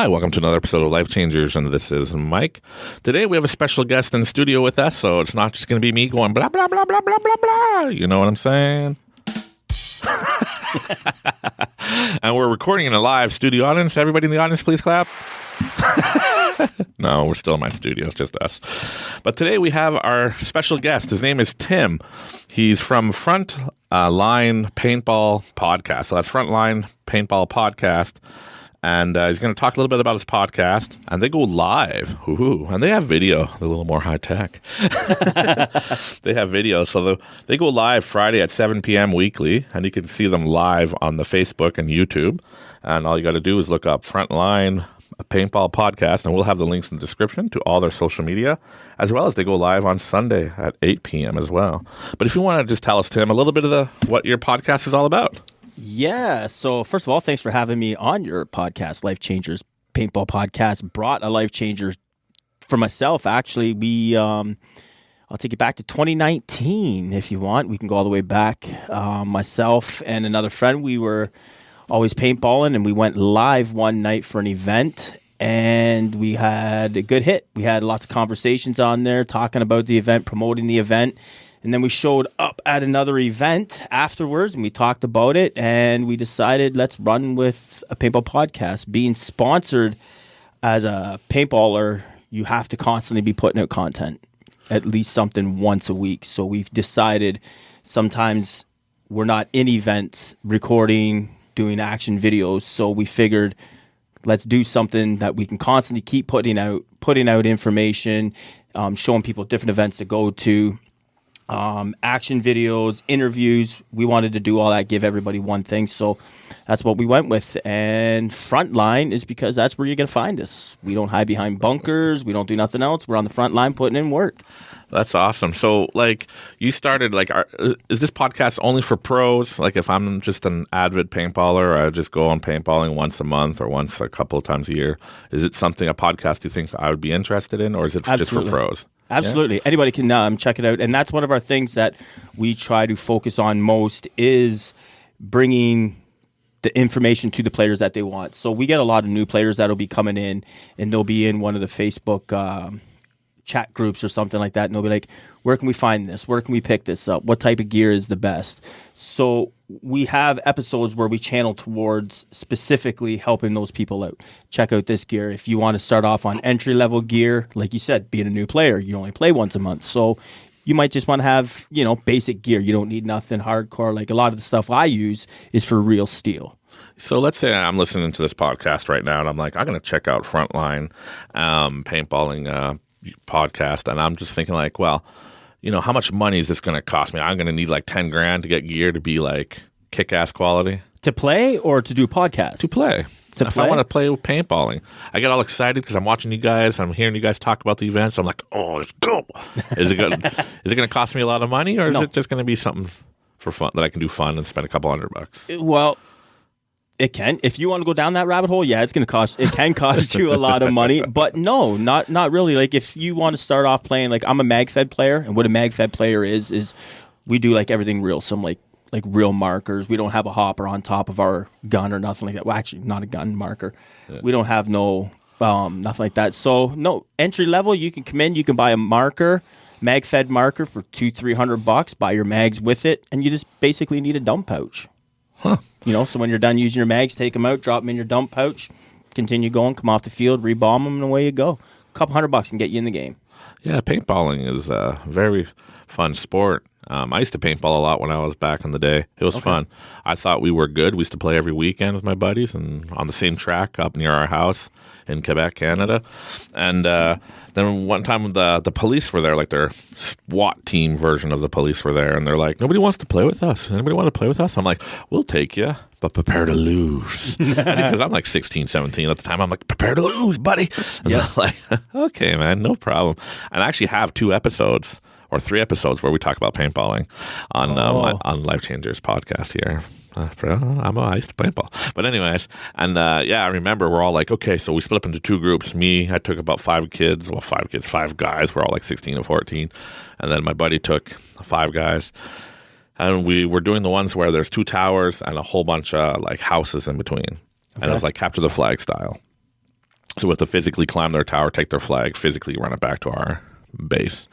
Hi, welcome to another episode of Life Changers, and this is Mike. Today we have a special guest in the studio with us, so it's not just going to be me going blah, blah, blah, blah, blah, blah, blah. You know what I'm saying? And we're recording in a live studio audience. Everybody in the audience, please clap. No, we're still in my studio. It's just us. But today we have our special guest. His name is Tim. He's from Frontline Paintball Podcast. So that's Frontline Paintball Podcast. And he's going to talk a little bit about his podcast. And they go live. Ooh, and they have video. They're a little more high tech. They have video. So they go live Friday at 7 p.m. weekly. And you can see them live on the Facebook and YouTube. And all you got to do is look up Frontline Paintball Podcast. And we'll have the links in the description to all their social media. As well as they go live on Sunday at 8 p.m. as well. But if you want to just tell us, Tim, a little bit of what your podcast is all about. Yeah. So first of all, thanks for having me on your podcast, Life Changers Paintball Podcast. Brought a life changer for myself. Actually, I'll take you back to 2019 if you want. We can go all the way back. Myself and another friend, we were always paintballing, and we went live one night for an event, and we had a good hit. We had lots of conversations on there, talking about the event, promoting the event. And then we showed up at another event afterwards, and we talked about it, and we decided let's run with a paintball podcast. Being sponsored as a paintballer, you have to constantly be putting out content, at least something once a week. So we've decided sometimes we're not in events recording, doing action videos. So we figured let's do something that we can constantly keep putting out information, showing people different events to go to. Action videos, interviews. We wanted to do all that, give everybody one thing. So that's what we went with. And Frontline is because that's where you're going to find us. We don't hide behind bunkers. We don't do nothing else. We're on the front line putting in work. That's awesome. So, you started, is this podcast only for pros? Like, if I'm just an avid paintballer, I just go on paintballing once a month or once a couple of times a year. Is it a podcast you think I would be interested in, or is it just for pros? Absolutely. Yeah. Anybody can check it out. And that's one of our things that we try to focus on most is bringing the information to the players that they want. So we get a lot of new players that will be coming in, and they'll be in one of the Facebook chat groups or something like that. And they'll be like, where can we find this? Where can we pick this up? What type of gear is the best? So we have episodes where we channel towards specifically helping those people out. Check out this gear. If you want to start off on entry-level gear, like you said, being a new player, you only play once a month. So you might just want to have, basic gear. You don't need nothing hardcore. Like a lot of the stuff I use is for real steel. So let's say I'm listening to this podcast right now, and I'm like, I'm going to check out Frontline Paintballing podcast, and I'm just thinking like, well, how much money is this going to cost me? I'm going to need like 10 grand to get gear to be like kick-ass quality. To play or to do podcasts? To play. If I want to play with paintballing, I get all excited because I'm watching you guys. I'm hearing you guys talk about the events. I'm like, oh, let's go. Is it going to cost me a lot of money, or is it just going to be something for fun that I can do fun and spend a couple $100? Well, it can. If you want to go down that rabbit hole, yeah, it can cost you a lot of money. But no, not really. Like if you want to start off playing, like I'm a MagFed player, and what a MagFed player is we do like everything real, some like real markers. We don't have a hopper on top of our gun or nothing like that. Well, actually, not a gun marker. Yeah. We don't have nothing like that. So no, entry level, you can come in, you can buy a marker, MagFed marker for $200-$300, buy your mags with it, and you just basically need a dump pouch. Huh. So when you're done using your mags, take them out, drop them in your dump pouch, continue going, come off the field, rebomb them, and away you go. A couple $100 can get you in the game. Yeah, paintballing is a very fun sport. I used to paintball a lot when I was back in the day. It was fun. I thought we were good. We used to play every weekend with my buddies and on the same track up near our house in Quebec, Canada. And then one time the police were there, like their SWAT team version of the police were there, and they're like, nobody wants to play with us. Anybody want to play with us? I'm like, we'll take you, but prepare to lose. Because I'm like 16, 17 at the time. I'm like, prepare to lose, buddy. And they're like, okay, man, no problem. And I actually have 2 episodes or 3 episodes where we talk about paintballing on Life Changers podcast here. I used to paintball. But anyways, and I remember we're all like, okay, so we split up into 2 groups. Me, I took about 5 guys. We're all like 16 and 14. And then my buddy took 5 guys. And we were doing the ones where there's 2 towers and a whole bunch of like houses in between. And it was like capture the flag style. So we have to physically climb their tower, take their flag, physically run it back to our base.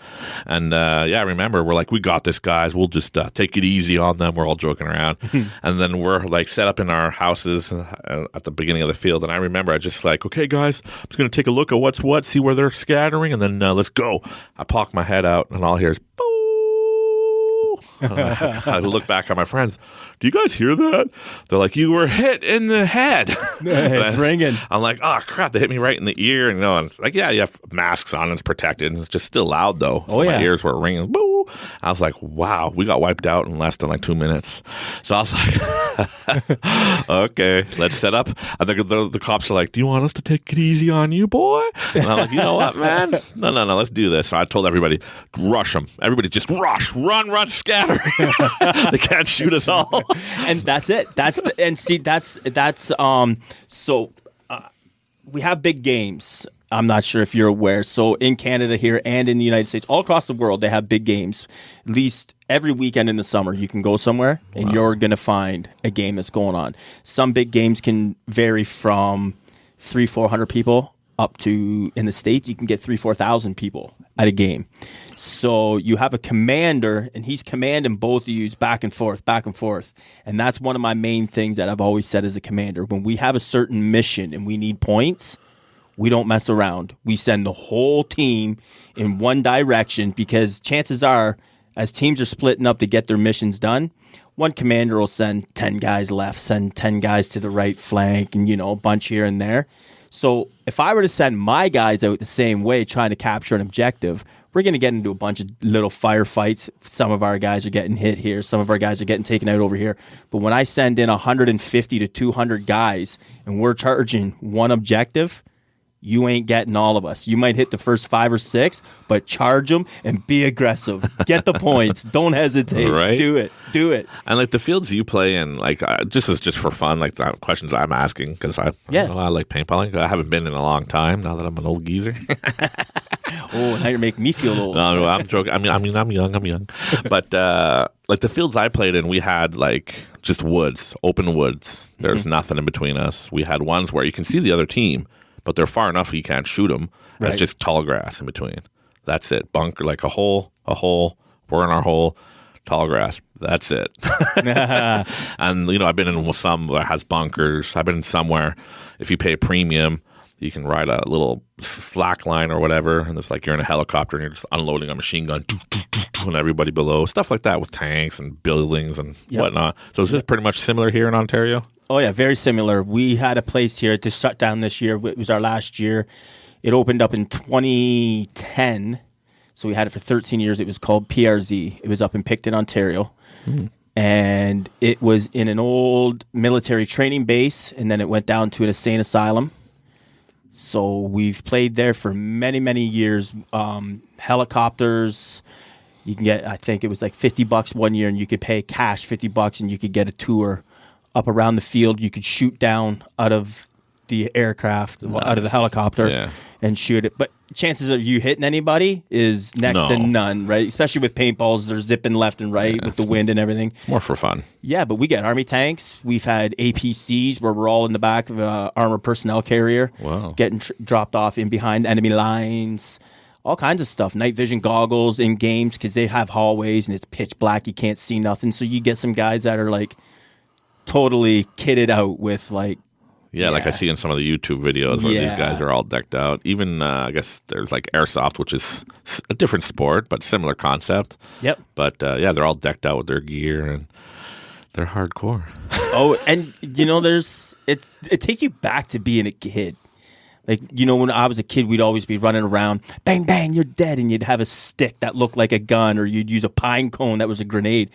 And I remember we're like, we got this, guys. We'll just take it easy on them. We're all joking around. And then we're like set up in our houses at the beginning of the field. And I remember I just like, okay, guys, I'm just going to take a look at what's what, see where they're scattering, and then let's go. I pop my head out, and all I hear is, boo! I look back at my friends. Do you guys hear that? They're like, you were hit in the head. It's ringing. I'm like, oh, crap, they hit me right in the ear. And, and like, yeah, you have masks on and it's protected. And it's just still loud, though. Oh, yeah. My ears were ringing. Boo! I was like, wow, we got wiped out in less than like 2 minutes. So I was like, okay, let's set up. And the cops are like, do you want us to take it easy on you, boy? And I'm like, you know what, man? No, let's do this. So I told everybody, rush them. Everybody just rush, run, scatter. They can't shoot us all. And that's it. So we have big games. I'm not sure if you're aware. So in Canada here and in the United States, all across the world, they have big games. At least every weekend in the summer, you can go somewhere and you're going to find a game that's going on. Some big games can vary from 300-400 people up to, in the States, you can get 3,000-4,000 people at a game. So you have a commander, and he's commanding both of you back and forth. And that's one of my main things that I've always said as a commander. When we have a certain mission and we need points, we don't mess around. We send the whole team in one direction, because chances are, as teams are splitting up to get their missions done, one commander will send 10 guys left, send 10 guys to the right flank, and, a bunch here and there. So if I were to send my guys out the same way trying to capture an objective, we're going to get into a bunch of little firefights. Some of our guys are getting hit here. Some of our guys are getting taken out over here. But when I send in 150 to 200 guys and we're charging one objective, you ain't getting all of us. You might hit the first 5 or 6, but charge them and be aggressive. Get the points. Don't hesitate. Right? Do it. And like the fields you play in, like just for fun, like the questions I'm asking, because I like paintballing. I haven't been in a long time now that I'm an old geezer. Oh, now you're making me feel old. No, I'm joking. I'm young. But like the fields I played in, we had like just woods, open woods. There's nothing in between us. We had ones where you can see the other team, but they're far enough you can't shoot them. Right. It's just tall grass in between. That's it. Bunker, like a hole. We're in our hole. Tall grass. That's it. And, I've been in some that has bunkers. I've been in somewhere, if you pay a premium, you can ride a little slack line or whatever, and it's like you're in a helicopter and you're just unloading a machine gun and everybody below. Stuff like that with tanks and buildings and whatnot. So is this pretty much similar here in Ontario? Oh, yeah, very similar. We had a place here to shut down this year. It was our last year. It opened up in 2010. So we had it for 13 years. It was called PRZ. It was up in Picton, Ontario. Mm. And it was in an old military training base, and then it went down to an insane asylum. So we've played there for many, many years. Helicopters. You can get, I think it was like $50 one year, and you could pay cash $50, and you could get a tour up around the field. You could shoot down out of the aircraft, out of the helicopter, and shoot it. But chances of you hitting anybody is next to none, right? Especially with paintballs, they're zipping left and right with the wind and everything. More for fun. Yeah, but we get Army tanks. We've had APCs where we're all in the back of an armored personnel carrier, getting dropped off in behind enemy lines. All kinds of stuff. Night vision goggles in games, because they have hallways and it's pitch black. You can't see nothing. So you get some guys that are like totally kitted out with like, like I see in some of the YouTube videos where these guys are all decked out. Even, I guess there's like airsoft, which is a different sport, but similar concept. Yep. But they're all decked out with their gear and they're hardcore. Oh, and it takes you back to being a kid. Like, when I was a kid, we'd always be running around, bang, bang, you're dead. And you'd have a stick that looked like a gun, or you'd use a pine cone that was a grenade.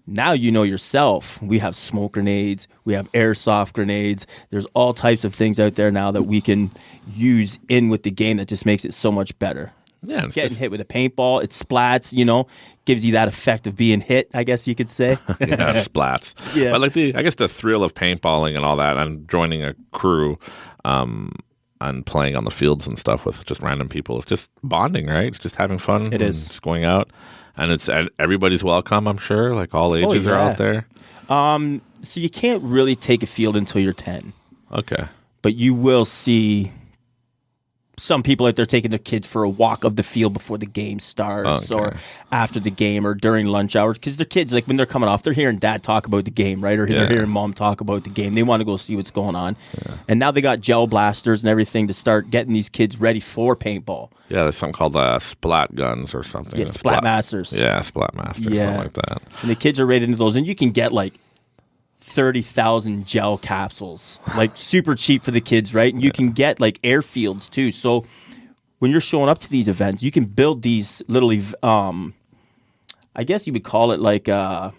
Now you know yourself. We have smoke grenades. We have airsoft grenades. There's all types of things out there now that we can use in with the game that just makes it so much better. Yeah, Getting hit with a paintball, it splats, gives you that effect of being hit, I guess you could say. Yeah, it splats. Yeah. But I guess the thrill of paintballing and all that, and joining a crew, and playing on the fields and stuff with just random people, it's just bonding, right? It's just having fun. It is. Just going out. And it's everybody's welcome, I'm sure. Like all ages are out there. So you can't really take a field until you're 10. Okay. But you will see some people out there taking their kids for a walk of the field before the game starts or after the game or during lunch hours. Because the kids, like when they're coming off, they're hearing dad talk about the game, right? Or they're hearing mom talk about the game. They want to go see what's going on. Yeah. And now they got gel blasters and everything to start getting these kids ready for paintball. Yeah, there's something called splat guns or something. Yeah, splat masters. Yeah, splat masters, something like that. And the kids are right into those. And you can get like 30,000 gel capsules, like super cheap for the kids, right? And you can get like airfields too. So when you're showing up to these events, you can build these little, I guess you would call it like a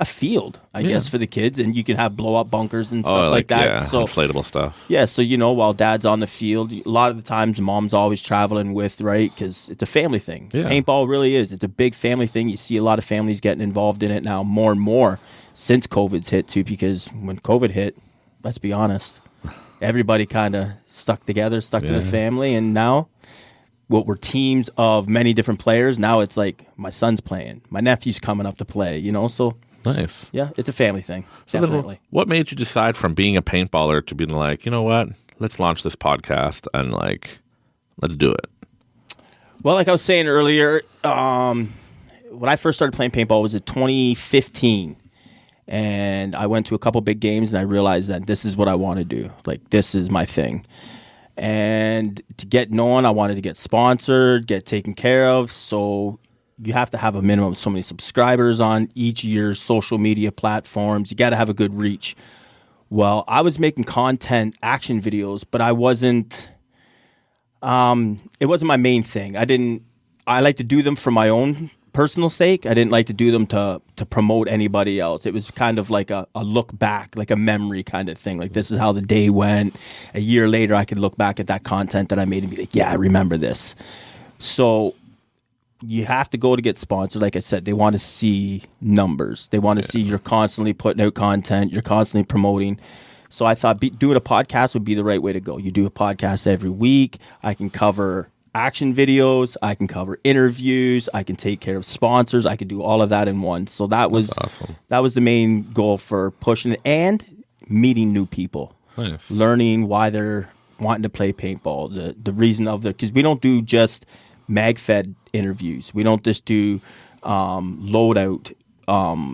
field, I guess, for the kids. And you can have blow up bunkers and stuff like that. Yeah, so, inflatable stuff. Yeah, so, while dad's on the field, a lot of the times mom's always traveling with, right? Because it's a family thing. Yeah. Paintball really is. It's a big family thing. You see a lot of families getting involved in it now more and more since COVID's hit too, because when COVID hit, let's be honest, everybody kind of stuck together, stuck to the family, and now what were teams of many different players, now it's like my son's playing, my nephew's coming up to play, so nice. Yeah, it's a family thing, so definitely. What made you decide from being a paintballer to being like, you know what, let's launch this podcast and like, let's do it? Well, like I was saying earlier, when I first started playing paintball was in 2015. And I went to a couple big games and I realized that this is what I want to do. Like, this is my thing. And to get known, I wanted to get sponsored, get taken care of. So you have to have a minimum of so many subscribers on each of your social media platforms. You got to have a good reach. Well, I was making content, action videos, but I wasn't, it wasn't my main thing. I like to do them for my own personal sake. I didn't like to do them to promote anybody else. It was kind of like a look back, like a memory kind of thing. Like, this is how the day went. A year later, I could look back at that content that I made and be like, yeah, I remember this. So you have to go to get sponsored. Like I said, they want to see numbers. They want to see you're constantly putting out content. You're constantly promoting. So I thought doing a podcast would be the right way to go. You do a podcast every week. I can cover action videos, I can cover interviews, I can take care of sponsors, I can do all of that in one. So that was awesome. That was the main goal for pushing it, and meeting new people. Nice. Learning why they're wanting to play paintball, the reason of because we don't do just mag-fed interviews. We don't just do loadout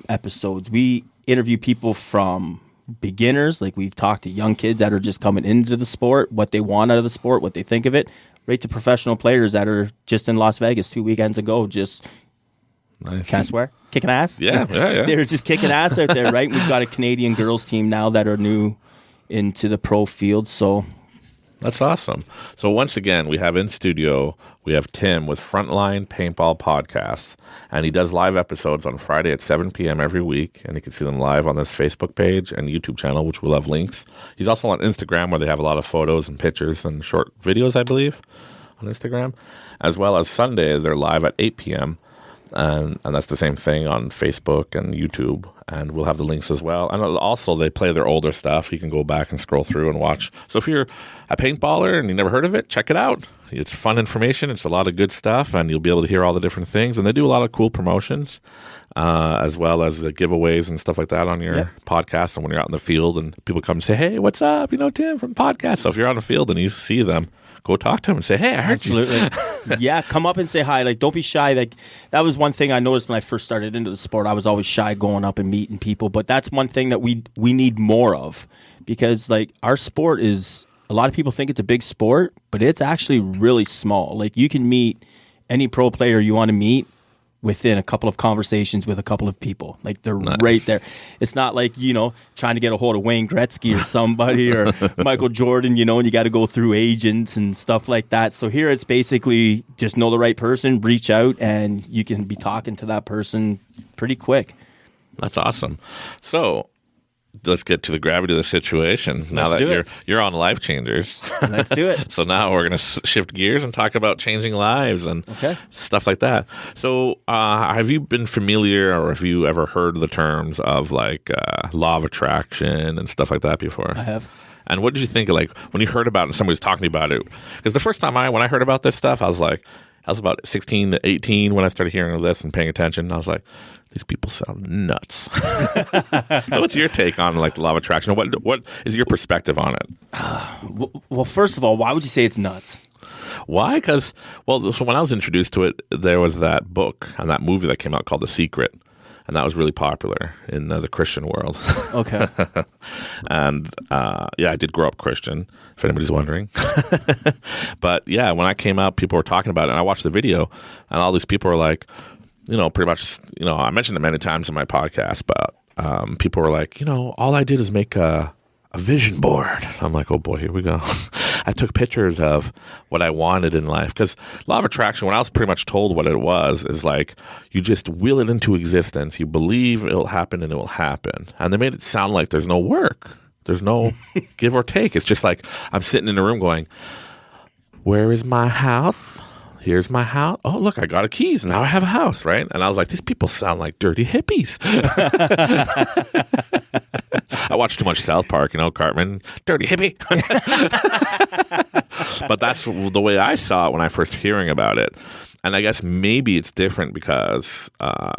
episodes. We interview people from beginners, like we've talked to young kids that are just coming into the sport, what they want out of the sport, what they think of it, right to professional players that are just in Las Vegas 2 weekends ago, just nice. Can I swear? Kicking ass? Yeah. They were just kicking ass out there, right? We've got a Canadian girls team now that are new into the pro field, so that's awesome. So once again, we have in studio, we have Tim with Frontline Paintball Podcast, and he does live episodes on Friday at 7 p.m. every week, and you can see them live on this Facebook page and YouTube channel, which will have links. He's also on Instagram, where they have a lot of photos and pictures and short videos, I believe, on Instagram, as well as Sunday, they're live at 8 p.m., and that's the same thing on Facebook and YouTube, and we'll have the links as well. And also, they play their older stuff. You can go back and scroll through and watch. So if you're a paintballer and you never heard of it, check it out. It's fun information. It's a lot of good stuff, and you'll be able to hear all the different things. And they do a lot of cool promotions, as well as the giveaways and stuff like that on your podcast. And when you're out in the field and people come and say, hey, what's up? Tim from podcast. So if you're on the field and you see them, go talk to them and say, hey, I heard you. Absolutely. Yeah, come up and say hi. Like, don't be shy. Like, that was one thing I noticed when I first started into the sport. I was always shy going up and meeting people. But that's one thing that we need more of, because, like, our sport is, a lot of people think it's a big sport, but it's actually really small. Like, you can meet any pro player you want to meet within a couple of conversations with a couple of people. Like, they're right there. It's not like, trying to get a hold of Wayne Gretzky or somebody or Michael Jordan, and you got to go through agents and stuff like that. So here it's basically just know the right person, reach out, and you can be talking to that person pretty quick. That's awesome. So let's get to the gravity of the situation. Now that you're on Life Changers. Let's do it. So now we're going to shift gears and talk about changing lives and stuff like that. So have you been familiar, or have you ever heard the terms of like law of attraction and stuff like that before? I have. And what did you think of, like, when you heard about it and somebody was talking about it? Because the first time when I heard about this stuff, I was like, I was about 16 to 18 when I started hearing of this and paying attention. I was like, these people sound nuts. So what's your take on like the law of attraction? What is your perspective on it? Well, first of all, why would you say it's nuts? Why? Because, so when I was introduced to it, there was that book and that movie that came out called The Secret. And that was really popular in the Christian world. Okay. And I did grow up Christian, if anybody's wondering. But yeah, when I came out, people were talking about it. And I watched the video, and all these people were like, pretty much, I mentioned it many times in my podcast, but people were like, all I did is make a vision board. I'm like, oh boy, here we go. I took pictures of what I wanted in life, because law of attraction, when I was pretty much told what it was, is like you just will it into existence. You believe it will happen and it will happen. And they made it sound like there's no work. There's no give or take. It's just like I'm sitting in a room going, where is my house? Here's my house. Oh, look, I got a keys. Now I have a house, right? And I was like, these people sound like dirty hippies. I watched too much South Park, Cartman, dirty hippie. But that's the way I saw it when I first hearing about it. And I guess maybe it's different because,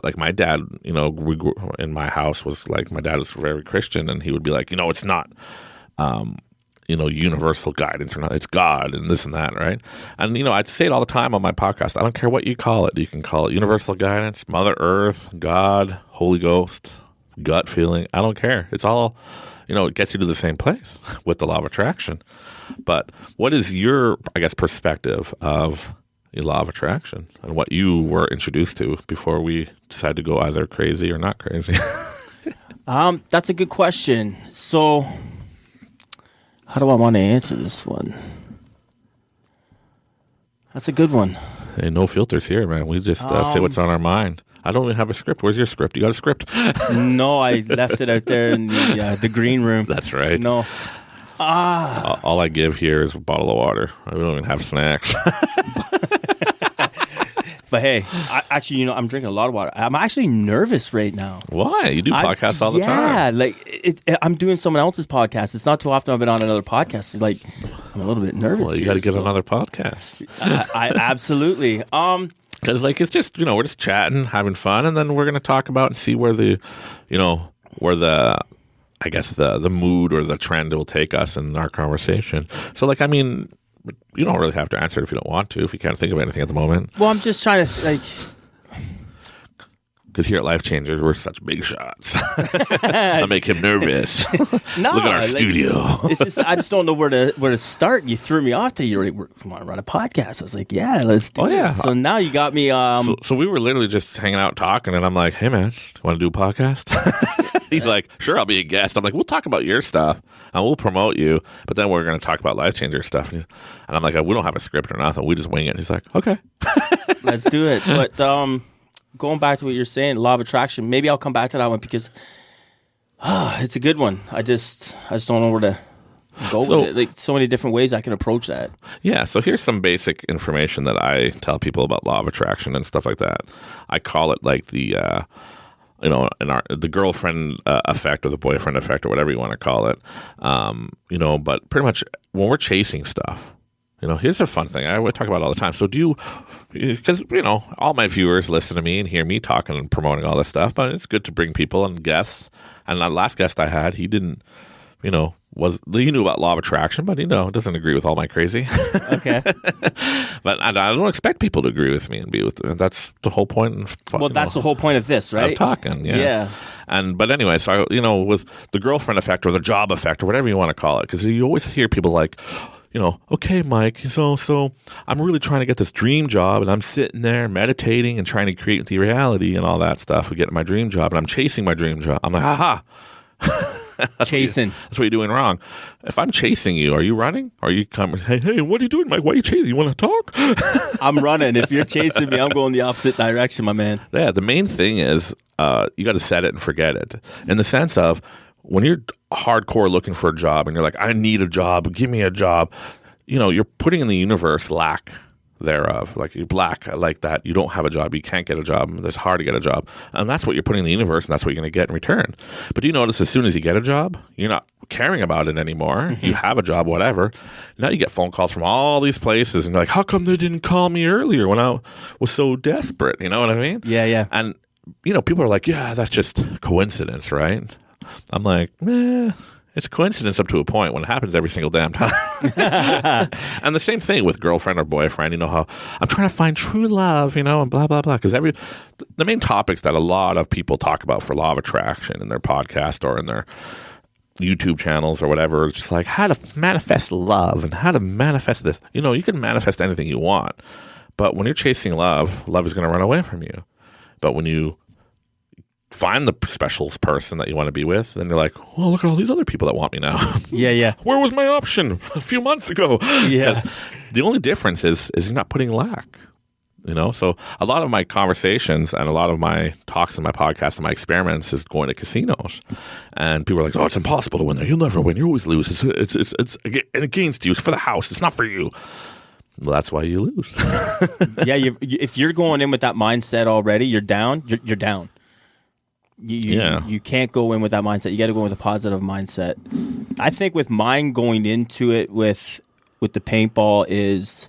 like my dad, we grew in my house was like, my dad was very Christian, and he would be like, it's not, universal guidance or not. It's God and this and that, right? And, I'd say it all the time on my podcast. I don't care what you call it. You can call it universal guidance, Mother Earth, God, Holy Ghost, gut feeling. I don't care. It's all, it gets you to the same place with the law of attraction. But what is your, I guess, perspective of the law of attraction and what you were introduced to before we decided to go either crazy or not crazy? That's a good question. So how do I want to answer this one? That's a good one. Hey, no filters here, man. We just say what's on our mind. I don't even have a script. Where's your script? You got a script? No, I left it out there in the green room. That's right. No. All I give here is a bottle of water. I don't even have snacks. But hey, I'm drinking a lot of water. I'm actually nervous right now. Why? You do podcasts all the time. Yeah, like I'm doing someone else's podcast. It's not too often I've been on another podcast. Like I'm a little bit nervous. Well, you got to get another podcast. I absolutely. Because it's just we're just chatting, having fun, and then we're going to talk about and see where the I guess the mood or the trend will take us in our conversation. So you don't really have to answer it if you don't want to, if you can't think of anything at the moment. Well, I'm just trying to because here at Life Changers, we're such big shots. I make him nervous. No, look at our studio. It's just I just don't know where to start. You threw me off to you want to run a podcast. I was like, yeah, let's do it. So now you got me. So we were literally just hanging out talking, and I'm like, hey man, want to do a podcast? He's like, sure, I'll be a guest. I'm like, we'll talk about your stuff and we'll promote you, but then we're going to talk about Life Changer stuff. And I'm like, we don't have a script or nothing. We just wing it. He's like, okay, let's do it. But going back to what you're saying, law of attraction, maybe I'll come back to that one because it's a good one. I just don't know where to go with it. Like so many different ways I can approach that. Yeah. So here's some basic information that I tell people about law of attraction and stuff like that. I call it like the the girlfriend effect or the boyfriend effect or whatever you want to call it. But pretty much when we're chasing stuff, here's a fun thing I would talk about all the time. So because all my viewers listen to me and hear me talking and promoting all this stuff, but it's good to bring people and guests. And the last guest I had, he didn't, he knew about law of attraction, but doesn't agree with all my crazy. Okay. But I don't expect people to agree with me and be with me. That's the whole point. That's the whole point of this, right? Of talking, yeah. But anyway, so with the girlfriend effect or the job effect or whatever you want to call it, because you always hear people like, okay, Mike, so I'm really trying to get this dream job, and I'm sitting there meditating and trying to create the reality and all that stuff of getting my dream job, and I'm chasing my dream job. I'm like, aha. Chasing. That's what you're doing wrong. If I'm chasing you, are you running? Or are you coming, hey, what are you doing, Mike? Why are you chasing? You want to talk? I'm running. If you're chasing me, I'm going the opposite direction, my man. Yeah, the main thing is you got to set it and forget it. In the sense of when you're hardcore looking for a job and you're like, I need a job, give me a job, you're putting in the universe lack thereof. Like you black like that, you don't have a job, you can't get a job, it's hard to get a job, and that's what you're putting in the universe, and that's what you're going to get in return. But do you notice as soon as you get a job, you're not caring about it anymore. You have a job, whatever. Now you get phone calls from all these places, and you're like, how come they didn't call me earlier when I was so desperate? You know what I mean? Yeah. And, people are like, yeah, that's just coincidence, right? I'm like, it's coincidence up to a point when it happens every single damn time. And the same thing with girlfriend or boyfriend, how I'm trying to find true love, and blah, blah, blah. Because the main topics that a lot of people talk about for law of attraction in their podcast or in their YouTube channels or whatever, it's just like how to manifest love and how to manifest this. You can manifest anything you want. But when you're chasing love is going to run away from you. But when you find the special person that you want to be with, then you're like, oh, look at all these other people that want me now. Yeah. Where was my option a few months ago? Yeah. The only difference is you're not putting lack. So a lot of my conversations and a lot of my talks in my podcast and my experiments is going to casinos, and people are like, oh, it's impossible to win there. You'll never win. You always lose. It's against you. It's for the house. It's not for you. Well, that's why you lose. Yeah. If you're going in with that mindset already, you're down. You're down. You can't go in with that mindset. You got to go in with a positive mindset. I think with mine going into it with the paintball is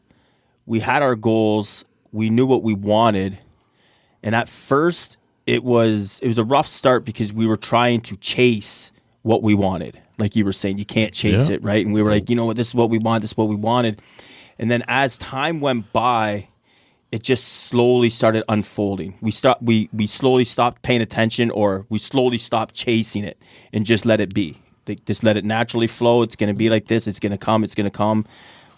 we had our goals. We knew what we wanted. And at first it was a rough start because we were trying to chase what we wanted. Like you were saying, you can't chase it, right? And we were like, you know what, this is what we want. This is what we wanted. And then as time went by, it just slowly started unfolding. We slowly stopped paying attention, or we slowly stopped chasing it and just let it be. Just let it naturally flow. It's going to be like this. It's going to come. It's going to come.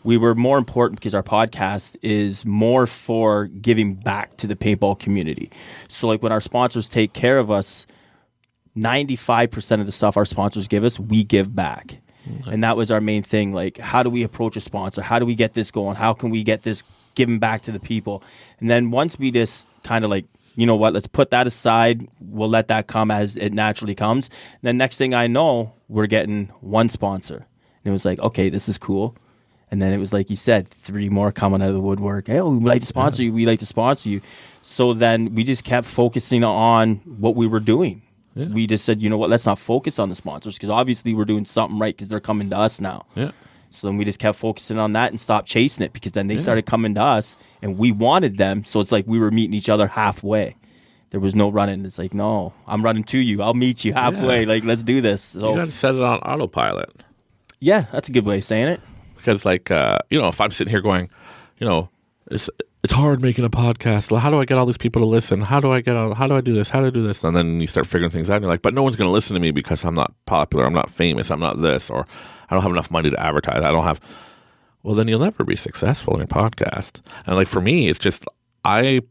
We were more important because our podcast is more for giving back to the paintball community. So like when our sponsors take care of us, 95% of the stuff our sponsors give us, we give back. Okay. And that was our main thing. Like, how do we approach a sponsor? How do we get this going? How can we get this given back to the people? And then once we just kind of like, you know what, let's put that aside. We'll let that come as it naturally comes. And then next thing I know, we're getting one sponsor. And it was like, okay, this is cool. And then it was like you said, 3 more coming out of the woodwork. Hey, we like to sponsor you. We like to sponsor you. So then we just kept focusing on what we were doing. Yeah. We just said, you know what, let's not focus on the sponsors because obviously we're doing something right because they're coming to us now. Yeah. So then we just kept focusing on that and stopped chasing it because then they started coming to us and we wanted them. So it's like we were meeting each other halfway. There was no running. It's like, no, I'm running to you. I'll meet you halfway. Yeah. Like, let's do this. So you got to set it on autopilot. Yeah, that's a good way of saying it. Because like, if I'm sitting here going, it's hard making a podcast. How do I get all these people to listen? How do I do this? How do I do this? And then you start figuring things out and you're like, but no one's going to listen to me because I'm not popular. I'm not famous. I'm not this, or I don't have enough money to advertise. Well, then you'll never be successful in your podcast. And like for me, it's just, my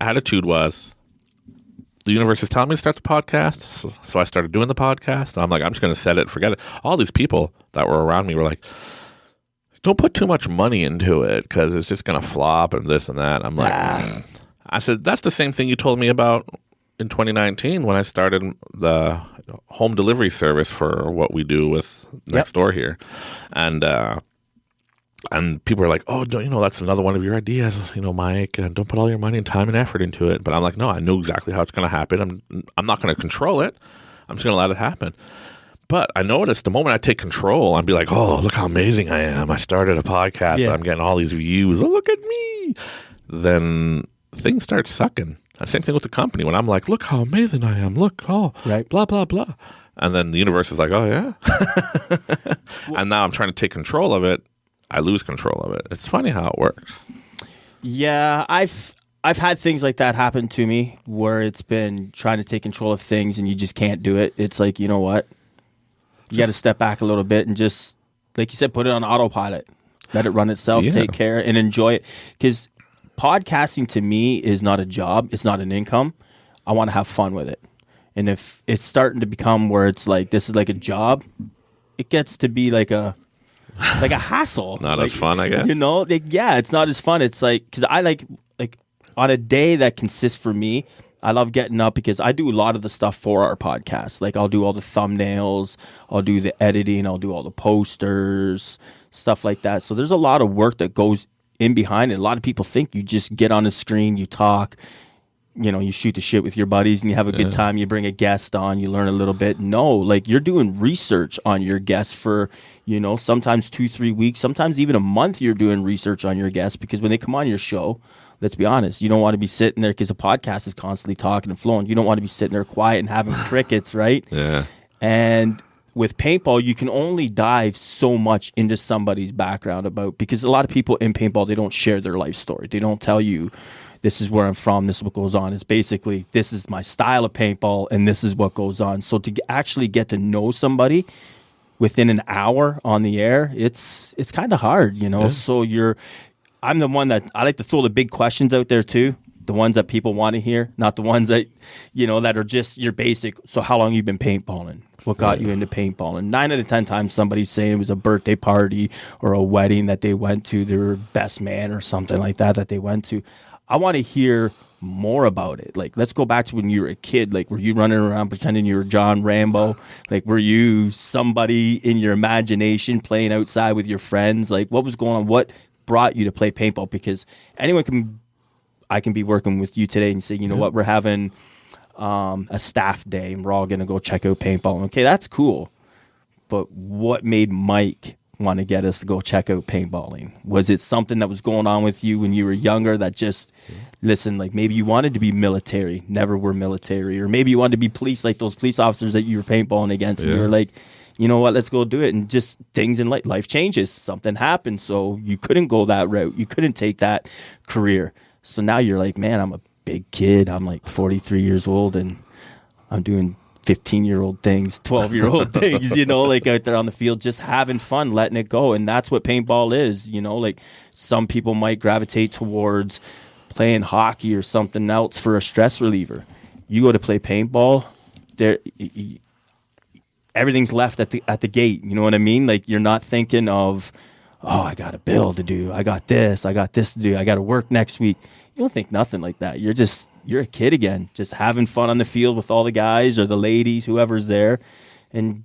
attitude was, the universe is telling me to start the podcast. So I started doing the podcast. I'm like, I'm just going to set it, forget it. All these people that were around me were like, don't put too much money into it because it's just going to flop and this and that. I'm like, I said, that's the same thing you told me about in 2019 when I started the home delivery service for what we do with next door here. And people are like, oh, that's another one of your ideas, Mike, don't put all your money and time and effort into it. But I'm like, no, I know exactly how it's going to happen. I'm not going to control it. I'm just going to let it happen. But I noticed the moment I take control, I'd be like, oh, look how amazing I am. I started a podcast. Yeah. I'm getting all these views. Oh, look at me. Then things start sucking. Same thing with the company. When I'm like, look how amazing I am. Look, blah, blah, blah. And then the universe is like, oh, yeah. And now I'm trying to take control of it. I lose control of it. It's funny how it works. Yeah, I've had things like that happen to me where it's been trying to take control of things and you just can't do it. It's like, you know what? You got to step back a little bit and just, like you said, put it on autopilot. Let it run itself, take care, and enjoy it. Because podcasting to me is not a job. It's not an income. I want to have fun with it. And if it's starting to become where it's like, this is like a job, it gets to be like a hassle. Not as fun, I guess. It's not as fun. It's like, because I like on a day that consists for me, I love getting up because I do a lot of the stuff for our podcast. Like I'll do all the thumbnails, I'll do the editing, I'll do all the posters, stuff like that. So there's a lot of work that goes in behind it. A lot of people think you just get on the screen, you talk. you shoot the shit with your buddies and you have a good time. You bring a guest on, you learn a little bit. No, like you're doing research on your guests for, sometimes 2-3 weeks, sometimes even a month. You're doing research on your guests because when they come on your show, let's be honest, you don't want to be sitting there because a podcast is constantly talking and flowing. You don't want to be sitting there quiet and having crickets, right? Yeah. And with paintball, you can only dive so much into somebody's background because a lot of people in paintball, they don't share their life story. They don't tell you, this is where I'm from, this is what goes on. It's basically, this is my style of paintball, and this is what goes on. So to actually get to know somebody within an hour on the air, it's kind of hard, Yeah. So I'm the one that I like to throw the big questions out there too. The ones that people want to hear, not the ones that, that are just your basic. So how long you been paintballing? What got you into paintballing? 9 out of 10 times somebody's saying it was a birthday party or a wedding that they went to, their best man or something like that they went to. I want to hear more about it. Like, let's go back to when you were a kid. Like, were you running around pretending you were John Rambo? Like, were you somebody in your imagination playing outside with your friends? Like, what was going on? What brought you to play paintball? Because I can be working with you today and say, you know what, we're having a staff day and we're all going to go check out paintball. Okay, that's cool. But what made Mike want to get us to go check out paintballing? Was it something that was going on with you when you were younger that just, listen, like maybe you wanted to be military, never were military, or maybe you wanted to be police like those police officers that you were paintballing against, and you were like, you know what, let's go do it. And just things in life changes. Something happened, so you couldn't go that route. You couldn't take that career. So now you're like, man, I'm a big kid. I'm like 43 years old, and I'm doing 15-year-old things, 12-year-old things, like out there on the field, just having fun, letting it go. And that's what paintball is, like some people might gravitate towards playing hockey or something else for a stress reliever. You go to play paintball, everything's left at the gate. You know what I mean? Like, you're not thinking of, oh, I got a bill to do, I got this to do, I got to work next week. You don't think nothing like that. You're a kid again, just having fun on the field with all the guys or the ladies, whoever's there, and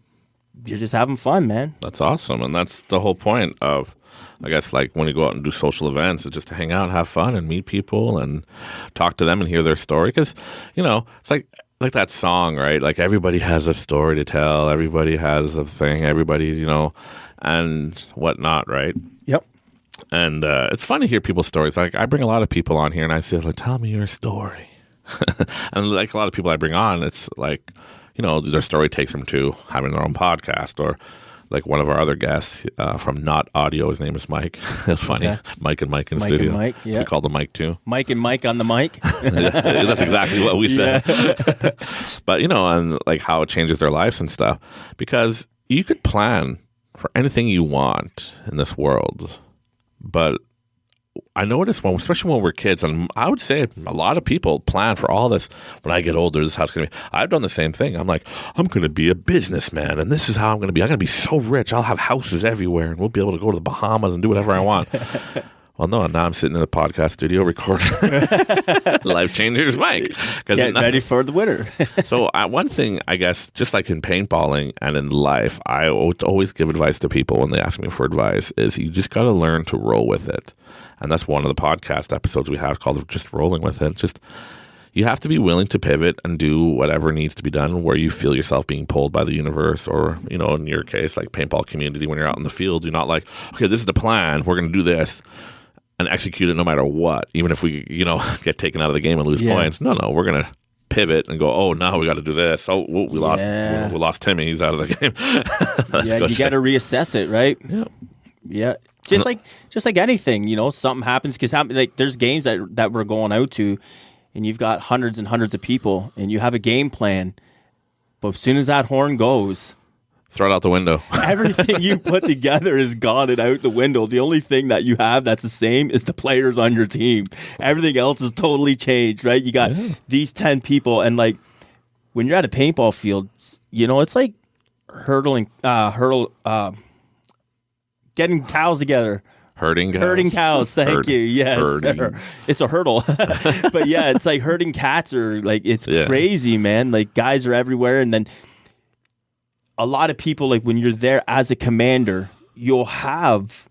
you're just having fun, man. That's awesome. And that's the whole point of, I guess, like when you go out and do social events, it's just to hang out and have fun and meet people and talk to them and hear their story. Because, it's like that song, right? Like, everybody has a story to tell. Everybody has a thing. Everybody, and whatnot, right? Yep. And it's fun to hear people's stories. Like, I bring a lot of people on here and I say, like, tell me your story. And like a lot of people I bring on, it's like, their story takes them to having their own podcast. Or like one of our other guests from Not Audio, his name is Mike. It's funny. Okay. Mike and Mike in the studio. Mike, yeah. We call them Mike too. Mike and Mike on the mic. That's exactly what we said. Yeah. But, and like how it changes their lives and stuff. Because you could plan for anything you want in this world. But I noticed especially when we're kids, and I would say a lot of people plan for all this. When I get older, this is how it's going to be. I've done the same thing. I'm like, I'm going to be a businessman, and this is how I'm going to be. I'm going to be so rich. I'll have houses everywhere, and we'll be able to go to the Bahamas and do whatever I want. Well, no, now I'm sitting in the podcast studio recording Life Changers Mike. Get ready for the winter. So one thing, I guess, just like in paintballing and in life, I always give advice to people when they ask me for advice, is you just got to learn to roll with it. And that's one of the podcast episodes we have called Just Rolling With It. Just, you have to be willing to pivot and do whatever needs to be done where you feel yourself being pulled by the universe, or, in your case, like paintball community, when you're out in the field, you're not like, okay, this is the plan, we're going to do this and execute it no matter what, even if we, get taken out of the game and lose points. No, we're going to pivot and go, oh, now we got to do this. Oh, we lost Timmy. He's out of the game. You got to reassess it, right? Yeah. Yeah. Just like anything, something happens, because like there's games that we're going out to, and you've got hundreds and hundreds of people, and you have a game plan, but as soon as that horn goes, throw it out the window. Everything you put together is gone and out the window. The only thing that you have that's the same is the players on your team. Everything else is totally changed, right? You got these 10 people, and like when you're at a paintball field, it's like getting cows together. Herding cows. Thank you. Yes. It's a hurdle. But yeah, it's like herding cats, or like, it's crazy, man. Like, guys are everywhere. And then a lot of people, like when you're there as a commander, you'll have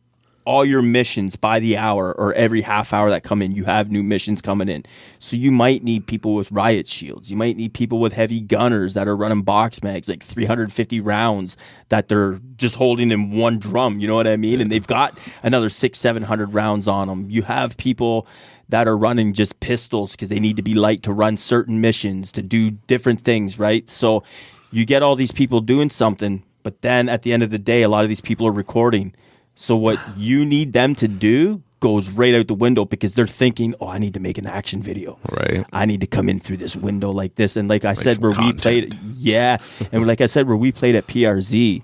all your missions by the hour or every half hour that come in, you have new missions coming in. So you might need people with riot shields. You might need people with heavy gunners that are running box mags, like 350 rounds that they're just holding in one drum. You know what I mean? And they've got another 600-700 rounds on them. You have people that are running just pistols because they need to be light to run certain missions, to do different things, right? So you get all these people doing something, but then at the end of the day, a lot of these people are recording. So what you need them to do goes right out the window because they're thinking, oh, I need to make an action video. Right. I need to come in through this window like this. And like I said, where we played, and like I said, where we played at PRZ,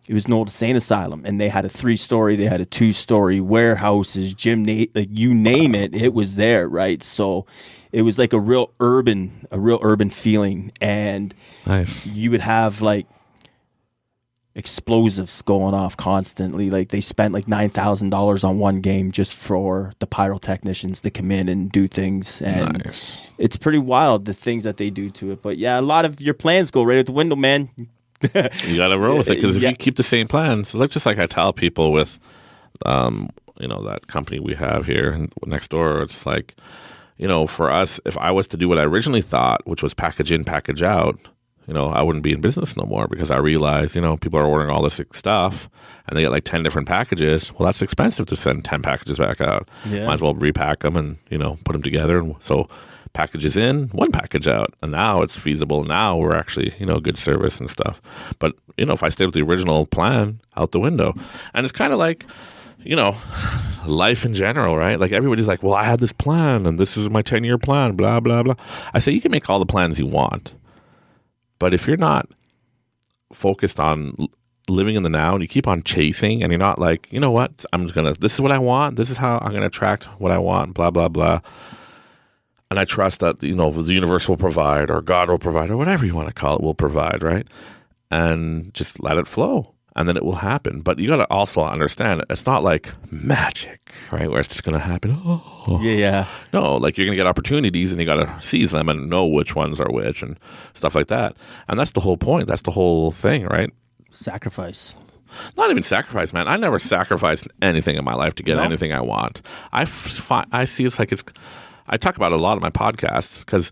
it was an old insane asylum, and they had a 3-story, they had a 2-story, warehouses, gym, like you name it, it was there, right? So it was like a real urban feeling, and nice. You would have like explosives going off constantly. Like they spent like $9,000 on one game just for the pyrotechnicians to come in and do things, and nice. It's pretty wild the things that they do to it. But yeah, a lot of your plans go right out the window, man. You got to roll with it because if you keep the same plans, just like I tell people with, that company we have here next door, it's like, for us, if I was to do what I originally thought, which was package in, package out, I wouldn't be in business no more because I realized, people are ordering all this stuff and they get like 10 different packages. Well, that's expensive to send 10 packages back out. Yeah. Might as well repack them and, put them together. And so packages in, one package out, and now it's feasible. Now we're actually, good service and stuff. But, if I stayed with the original plan, out the window. And it's kind of like, life in general, right? Like everybody's like, well, I had this plan and this is my 10-year plan, blah, blah, blah. I say you can make all the plans you want. But if you're not focused on living in the now and you keep on chasing and you're not like, you know what, this is what I want. This is how I'm going to attract what I want, blah, blah, blah. And I trust that, the universe will provide or God will provide or whatever you want to call it will provide, right? And just let it flow and then it will happen. But you got to also understand it's not like magic, right? Where it's just going to happen. Oh. Yeah. No, like you're going to get opportunities and you got to seize them and know which ones are which and stuff like that. And that's the whole point. That's the whole thing, right? Sacrifice. Not even sacrifice, man. I never sacrificed anything in my life to get anything I want. I see it's like I talk about it a lot in my podcasts because.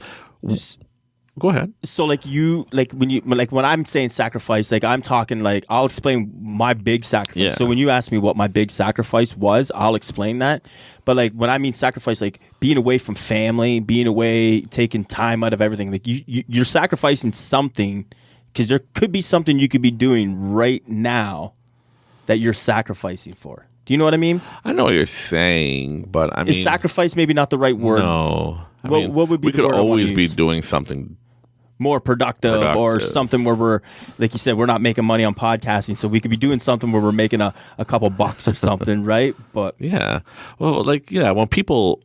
Go ahead. So when I'm saying sacrifice, like I'm talking like I'll explain my big sacrifice. Yeah. So when you ask me what my big sacrifice was, I'll explain that. But like when I mean sacrifice, like being away from family, being away, taking time out of everything, like you're sacrificing something because there could be something you could be doing right now that you're sacrificing for. Do you know what I mean? I know what you're saying, but I mean... Is sacrifice maybe not the right word? No. What would be the word? We could always be doing something more productive or something where we're, like you said, we're not making money on podcasting, so we could be doing something where we're making a couple bucks or something, right? But yeah. Well, when people...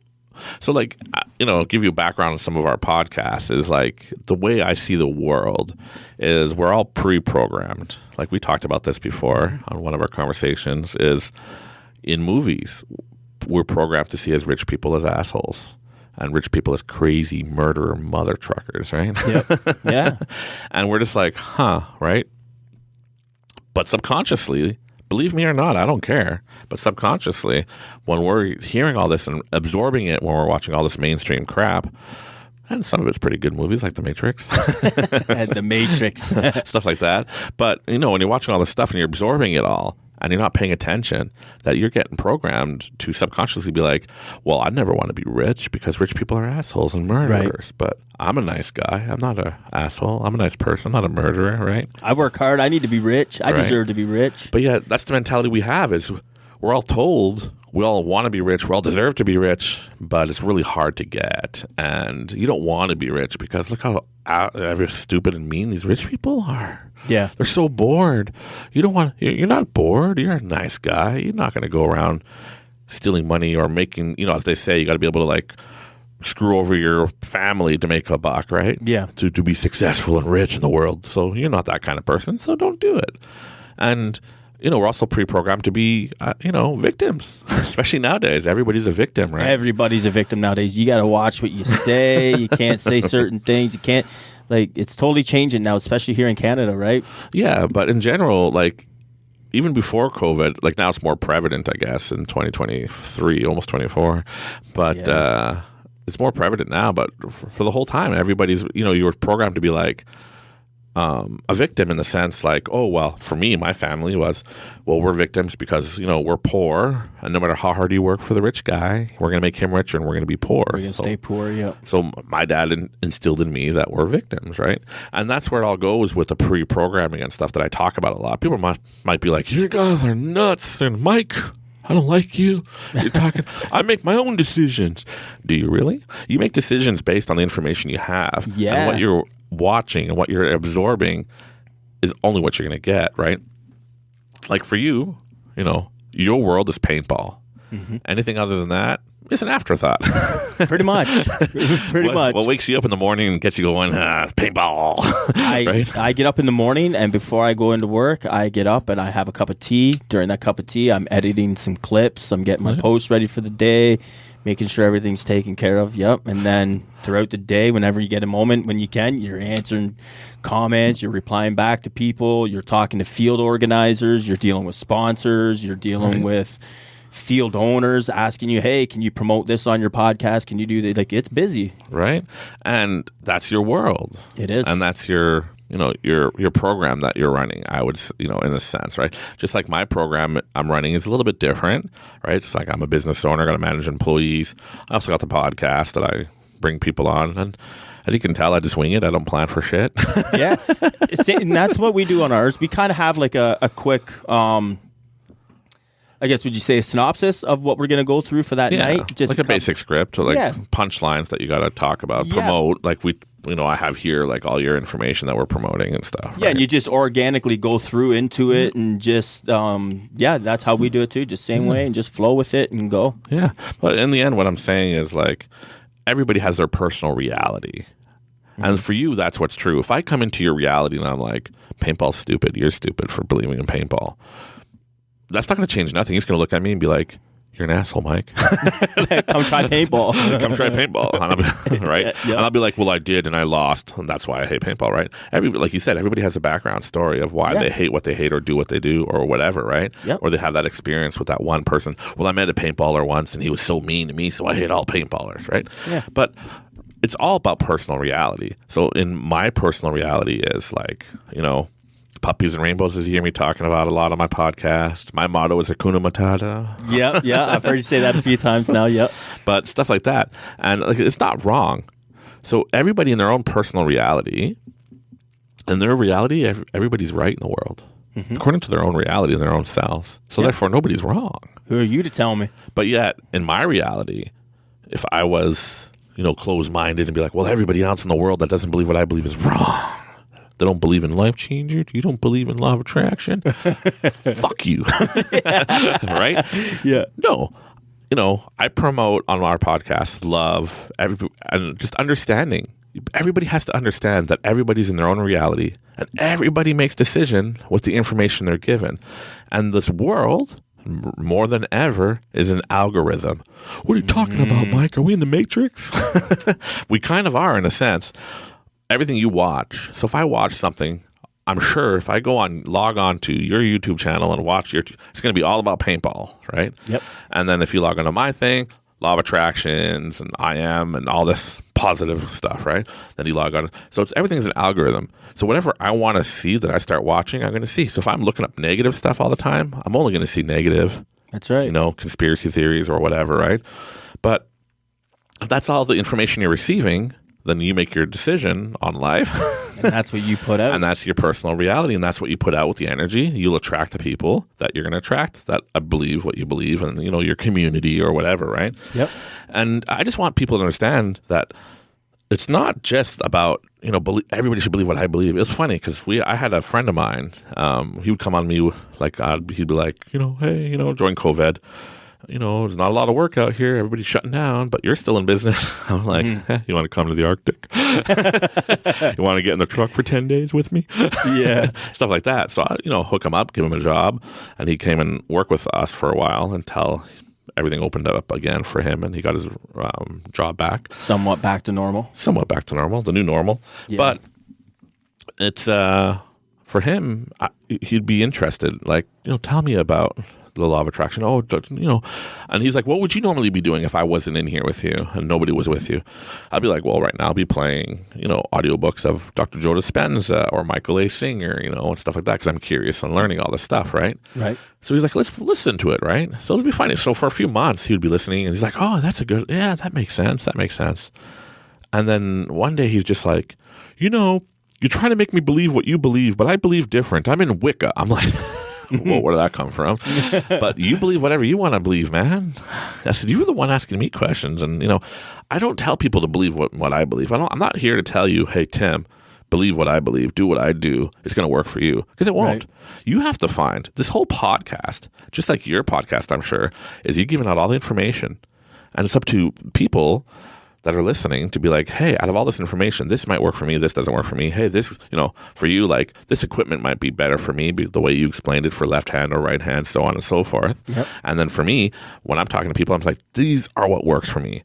So, give you a background on some of our podcasts is like the way I see the world is we're all pre-programmed. Like we talked about this before on one of our conversations is in movies, we're programmed to see as rich people as assholes and rich people as crazy murderer mother truckers, right? Yep. Yeah. And we're just like, right? But subconsciously, believe me or not, I don't care. But subconsciously, when we're hearing all this and absorbing it when we're watching all this mainstream crap, and some of it's pretty good movies like The Matrix. And The Matrix. Stuff like that. But, when you're watching all this stuff and you're absorbing it all and you're not paying attention, that you're getting programmed to subconsciously be like, well, I never want to be rich because rich people are assholes and murderers. Right. But I'm a nice guy. I'm not an asshole. I'm a nice person, not a murderer, right? I work hard. I need to be rich. I deserve to be rich. But yeah, that's the mentality we have is we're all told we all want to be rich. We all deserve to be rich, but it's really hard to get. And you don't want to be rich because look how stupid and mean these rich people are. Yeah. They're so bored. You're not bored. You're a nice guy. You're not going to go around stealing money or making, as they say, you got to be able to screw over your family to make a buck, right? Yeah. To be successful and rich in the world. So you're not that kind of person. So don't do it. And, we're also pre-programmed to be, victims, especially nowadays. Everybody's a victim, right? Everybody's a victim nowadays. You got to watch what you say. You can't say certain things. You can't. It's totally changing now, especially here in Canada, right? Yeah, but in general, even before COVID, like now it's more prevalent, I guess, in 2023, almost 24. But it's more prevalent now. But for the whole time, everybody's, you were programmed to be like a victim in the sense like, oh, well, for me, my family was, well, we're victims because, we're poor. And no matter how hard you work for the rich guy, we're going to make him richer and we're going to be poor. We're going to stay poor, yeah. So my dad instilled in me that we're victims, right? And that's where it all goes with the pre-programming and stuff that I talk about a lot. People might be like, you guys are nuts. And Mike, I don't like you. You're talking. I make my own decisions. Do you really? You make decisions based on the information you have. Yeah. And what you're watching and what you're absorbing is only what you're going to get, right? Like for you, your world is paintball. Mm-hmm. Anything other than that is an afterthought. Pretty much. Much. What wakes you up in the morning and gets you going, paintball. Right? I get up in the morning, and before I go into work, I get up and I have a cup of tea. During that cup of tea, I'm editing some clips. I'm getting my posts ready for the day, making sure everything's taken care of. Yep. And then throughout the day, whenever you get a moment, when you can, you're answering comments, you're replying back to people, you're talking to field organizers, you're dealing with sponsors, you're dealing with field owners asking you, hey, can you promote this on your podcast? Can you do that? Like, it's busy. Right. And that's your world. It is. And that's your program that you're running, I would, in a sense, right? Just like my program I'm running is a little bit different, right? It's like I'm a business owner, got to manage employees. I also got the podcast that I bring people on. And as you can tell, I just wing it. I don't plan for shit. Yeah. And that's what we do on ours. We kind of have like a quick, I guess, would you say a synopsis of what we're going to go through for that night? Just like a basic script, like punchlines that you got to talk about, promote. Like I have here like all your information that we're promoting and stuff. Yeah, right? And you just organically go through into it and just, that's how we do it too. Just same way and just flow with it and go. Yeah. But in the end, what I'm saying is like everybody has their personal reality. And for you, that's what's true. If I come into your reality and I'm like, paintball's stupid, you're stupid for believing in paintball. That's not going to change nothing. He's going to look at me and be like, you're an asshole, Mike. Come try paintball. Come try paintball. Right? Yep. And I'll be like, well, I did and I lost. And that's why I hate paintball, right? Like you said, everybody has a background story of why they hate what they hate or do what they do or whatever, right? Yep. Or they have that experience with that one person. Well, I met a paintballer once and he was so mean to me, so I hate all paintballers, right? Yeah. But it's all about personal reality. So in my personal reality is like, puppies and rainbows, as you hear me talking about a lot on my podcast. My motto is Hakuna Matata. Yeah, I've heard you say that a few times now, yep. But stuff like that. And like, it's not wrong. So everybody in their own personal reality, and their reality, everybody's right in the world. Mm-hmm. According to their own reality and their own selves. So therefore, nobody's wrong. Who are you to tell me? But yet, in my reality, if I was, closed-minded and be like, well, everybody else in the world that doesn't believe what I believe is wrong. They don't believe in life changer. You don't believe in law of attraction. Fuck you. Right? Yeah. No. I promote on our podcast love and just understanding. Everybody has to understand that everybody's in their own reality and everybody makes decision with the information they're given. And this world, more than ever, is an algorithm. What are you talking about, Mike? Are we in the Matrix? We kind of are in a sense. Everything you watch. So if I watch something, I'm sure if I log on to your YouTube channel and watch it's going to be all about paintball, right? Yep. And then if you log onto my thing, law of attractions and I am and all this positive stuff, right? Then you log on. So everything's an algorithm. So whatever I want to see that I start watching, I'm going to see. So if I'm looking up negative stuff all the time, I'm only going to see negative. That's right. Conspiracy theories or whatever, right? But if that's all the information you're receiving, then you make your decision on life. And that's what you put out. And that's your personal reality. And that's what you put out with the energy. You'll attract the people that you're going to attract that believe what you believe and, your community or whatever, right? Yep. And I just want people to understand that it's not just about, everybody should believe what I believe. It was funny because I had a friend of mine. He would come on me like, he'd be like, hey, during COVID, there's not a lot of work out here. Everybody's shutting down, but you're still in business. I'm like, you want to come to the Arctic? You want to get in the truck for 10 days with me? Yeah. Stuff like that. So I, hook him up, give him a job. And he came and worked with us for a while until everything opened up again for him. And he got his job back. Somewhat back to normal. The new normal. Yeah. But it's, for him, he'd be interested. Like, tell me about the law of attraction. And he's like, what would you normally be doing if I wasn't in here with you and nobody was with you? I'd be like, well, right now I'll be playing, audiobooks of Dr. Joe Dispenza or Michael A. Singer, and stuff like that, because I'm curious and learning all this stuff, right? Right. So he's like, let's listen to it, right? So it'll be funny. So for a few months, he would be listening, and he's like, oh, that makes sense. And then one day he's just like, you're trying to make me believe what you believe, but I believe different. I'm in Wicca. I'm like, well, where did that come from? But you believe whatever you want to believe, man. I said, you were the one asking me questions. And, I don't tell people to believe what I believe. I'm not here to tell you, hey, Tim, believe what I believe, do what I do. It's going to work for you. Because it won't. Right. You have to find this whole podcast, just like your podcast, I'm sure, is you giving out all the information. And it's up to people that are listening to be like, hey, out of all this information, this might work for me, this doesn't work for me. Hey, this, for you, like, this equipment might be better for me, the way you explained it for left hand or right hand, so on and so forth. Yep. And then for me, when I'm talking to people, I'm like, these are what works for me.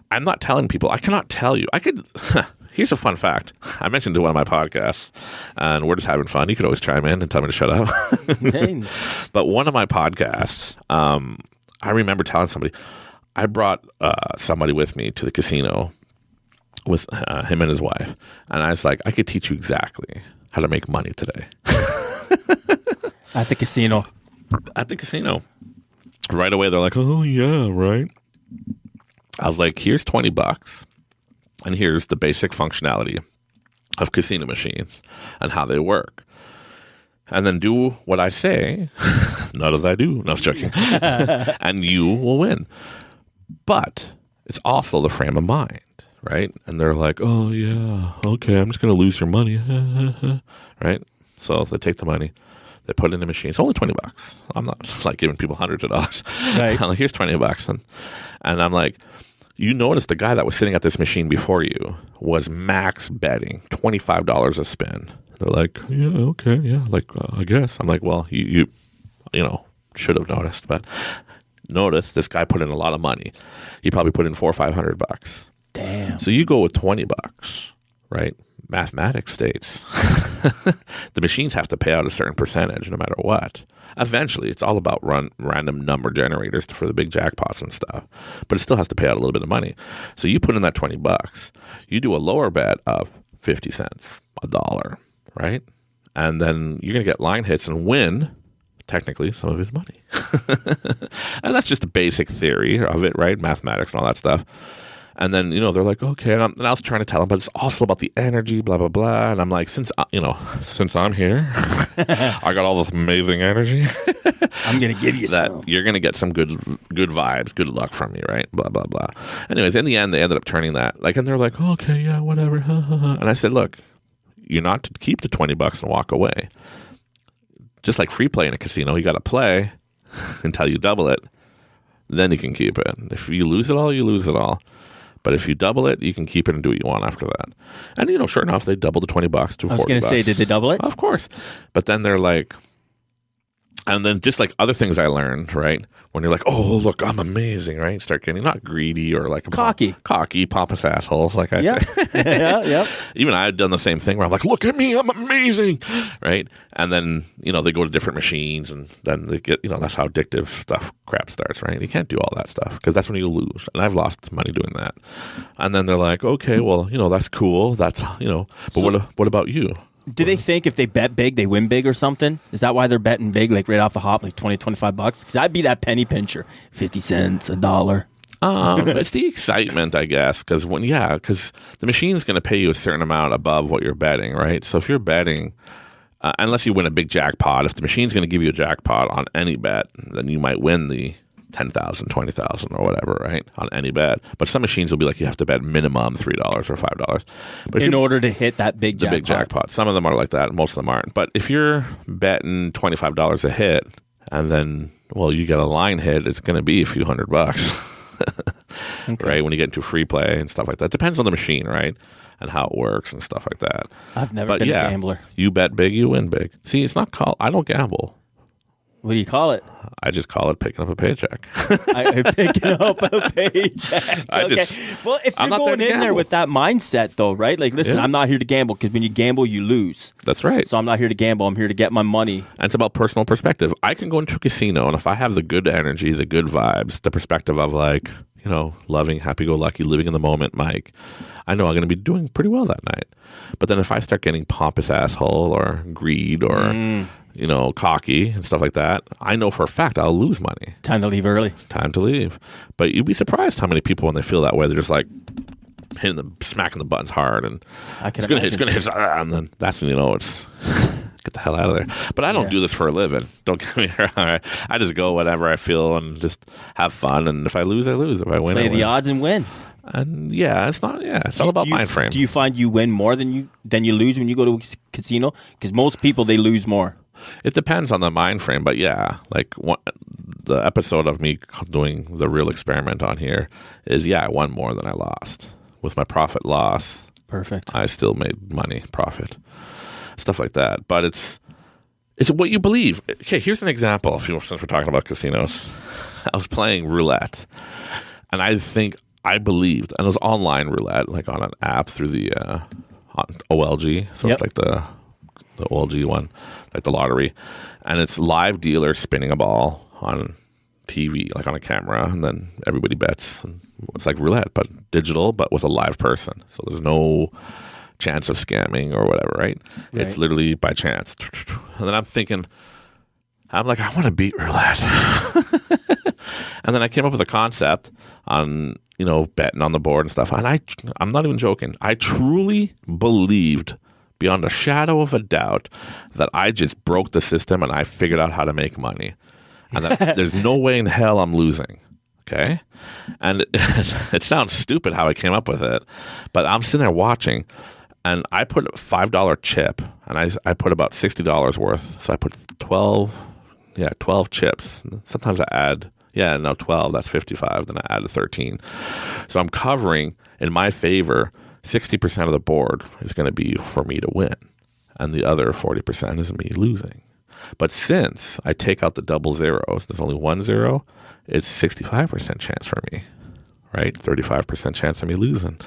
I'm not telling people, I cannot tell you. Here's a fun fact. I mentioned it in one of my podcasts, and we're just having fun. You could always chime in and tell me to shut up. But one of my podcasts, I remember telling somebody, I brought somebody with me to the casino with him and his wife. And I was like, I could teach you exactly how to make money today. At the casino. At the casino. Right away, they're like, oh, yeah, right. I was like, here's $20. And here's the basic functionality of casino machines and how they work. And then do what I say. Not as I do. No, I was joking. And you will win. But it's also the frame of mind, right? And they're like, oh, yeah, okay, I'm just going to lose your money, right? So they take the money, they put it in the machine. It's only $20. I'm not like giving people hundreds of dollars. Right. I'm like, here's $20. And I'm like, you notice the guy that was sitting at this machine before you was max betting $25 a spin. They're like, yeah, okay, yeah, like, I guess. I'm like, well, you should have noticed, but... Notice this guy put in a lot of money. He probably put in $400 or $500. Damn. So you go with $20, right? Mathematics states the machines have to pay out a certain percentage no matter what. Eventually, it's all about random number generators for the big jackpots and stuff. But it still has to pay out a little bit of money. So you put in that $20. You do a lower bet of 50 cents, $1, right? And then you're going to get line hits and win technically some of his money. And that's just a basic theory of it, right? Mathematics and all that stuff. And then, they're like, okay. And I was trying to tell them, but it's also about the energy, blah, blah, blah. And I'm like, since I'm here, I got all this amazing energy. I'm going to give you that some. You're going to get some good vibes, good luck from me, right? Blah, blah, blah. Anyways, in the end, they ended up turning that. And they're like, okay, yeah, whatever. And I said, look, you're not to keep the $20 and walk away. Just like free play in a casino, you got to play until you double it. Then you can keep it. If you lose it all, you lose it all. But if you double it, you can keep it and do what you want after that. And, sure enough, they doubled the $20 to $40. I was going to say, did they double it? Of course. But then they're like, and then just like other things I learned, right? When you're like, oh, look, I'm amazing, right? Start getting not greedy or like cocky, pompous assholes, like I say. Yeah. Even I had done the same thing where I'm like, look at me, I'm amazing, right? And then they go to different machines, and then they get that's how addictive crap starts, right? You can't do all that stuff because that's when you lose, and I've lost money doing that. And then they're like, okay, well, that's cool, that's but so, what about you? Do they think if they bet big, they win big or something? Is that why they're betting big, like right off the hop, like $20, $25? Because I'd be that penny pincher, 50 cents, $1. It's the excitement, I guess, because the machine's going to pay you a certain amount above what you're betting, right? So if you're betting, unless you win a big jackpot, if the machine's going to give you a jackpot on any bet, then you might win the $10,000, $20,000 or whatever, right? On any bet. But some machines will be like you have to bet minimum $3 or $5. But in order to hit that big jackpot. The big jackpot. Some of them are like that. Most of them aren't. But if you're betting $25 a hit and then, you get a line hit, it's going to be a few $100. Okay. Right? When you get into free play and stuff like that. Depends on the machine, right? And how it works and stuff like that. I've never been a gambler. You bet big, you win big. See, it's not called, I don't gamble. What do you call it? I just call it picking up a paycheck. I picking up a paycheck. Okay. Well, if you're going in there with that mindset, though, right? Like, listen, I'm not here to gamble, because when you gamble, you lose. That's right. So I'm not here to gamble. I'm here to get my money. And it's about personal perspective. I can go into a casino, and if I have the good energy, the good vibes, the perspective of like, you know, loving, happy-go-lucky, living in the moment, Mike, I know I'm going to be doing pretty well that night. But then if I start getting pompous asshole or greed or, you know, cocky and stuff like that, I know for a fact I'll lose money. Time to leave early. Time to leave. But you'd be surprised how many people, when they feel that way, they're just like smacking the buttons hard, and it's going to hit, and then that's when you know it's get the hell out of there. But I don't do this for a living. Don't get me wrong. I just go whatever I feel and just have fun. And if I lose, I lose. If I win, I win. Play the odds and win. And it's all about mind frame. Do you find you win more than you lose when you go to a casino? Because most people, they lose more. It depends on the mind frame, but like the episode of me doing the real experiment on here is I won more than I lost. With my profit loss, perfect, I still made money, profit, stuff like that. But it's what you believe. Okay, here's an example. Since we're talking about casinos, I was playing roulette, and I believed, and it was online roulette, like on an app through the on OLG. So it's like the OLG one, like the lottery, and it's live dealer spinning a ball on TV, like on a camera, and then everybody bets. And it's like roulette, but digital, but with a live person. So there's no chance of scamming or whatever, right? It's literally by chance. And then I'm like, I want to beat roulette. And then I came up with a concept on, you know, betting on the board and stuff. And I'm not even joking. I truly believed, beyond a shadow of a doubt, that I just broke the system and I figured out how to make money. And that there's no way in hell I'm losing. Okay? And it sounds stupid how I came up with it, but I'm sitting there watching, and I put a $5 chip, and I put about $60 worth. So I put 12 chips. Sometimes I add, 12, that's 55. Then I add 13. So I'm covering, in my favor, 60% of the board is going to be for me to win, and the other 40% is me losing. But since I take out the double zeros, there's only one zero, it's 65% chance for me, right? 35% chance of me losing.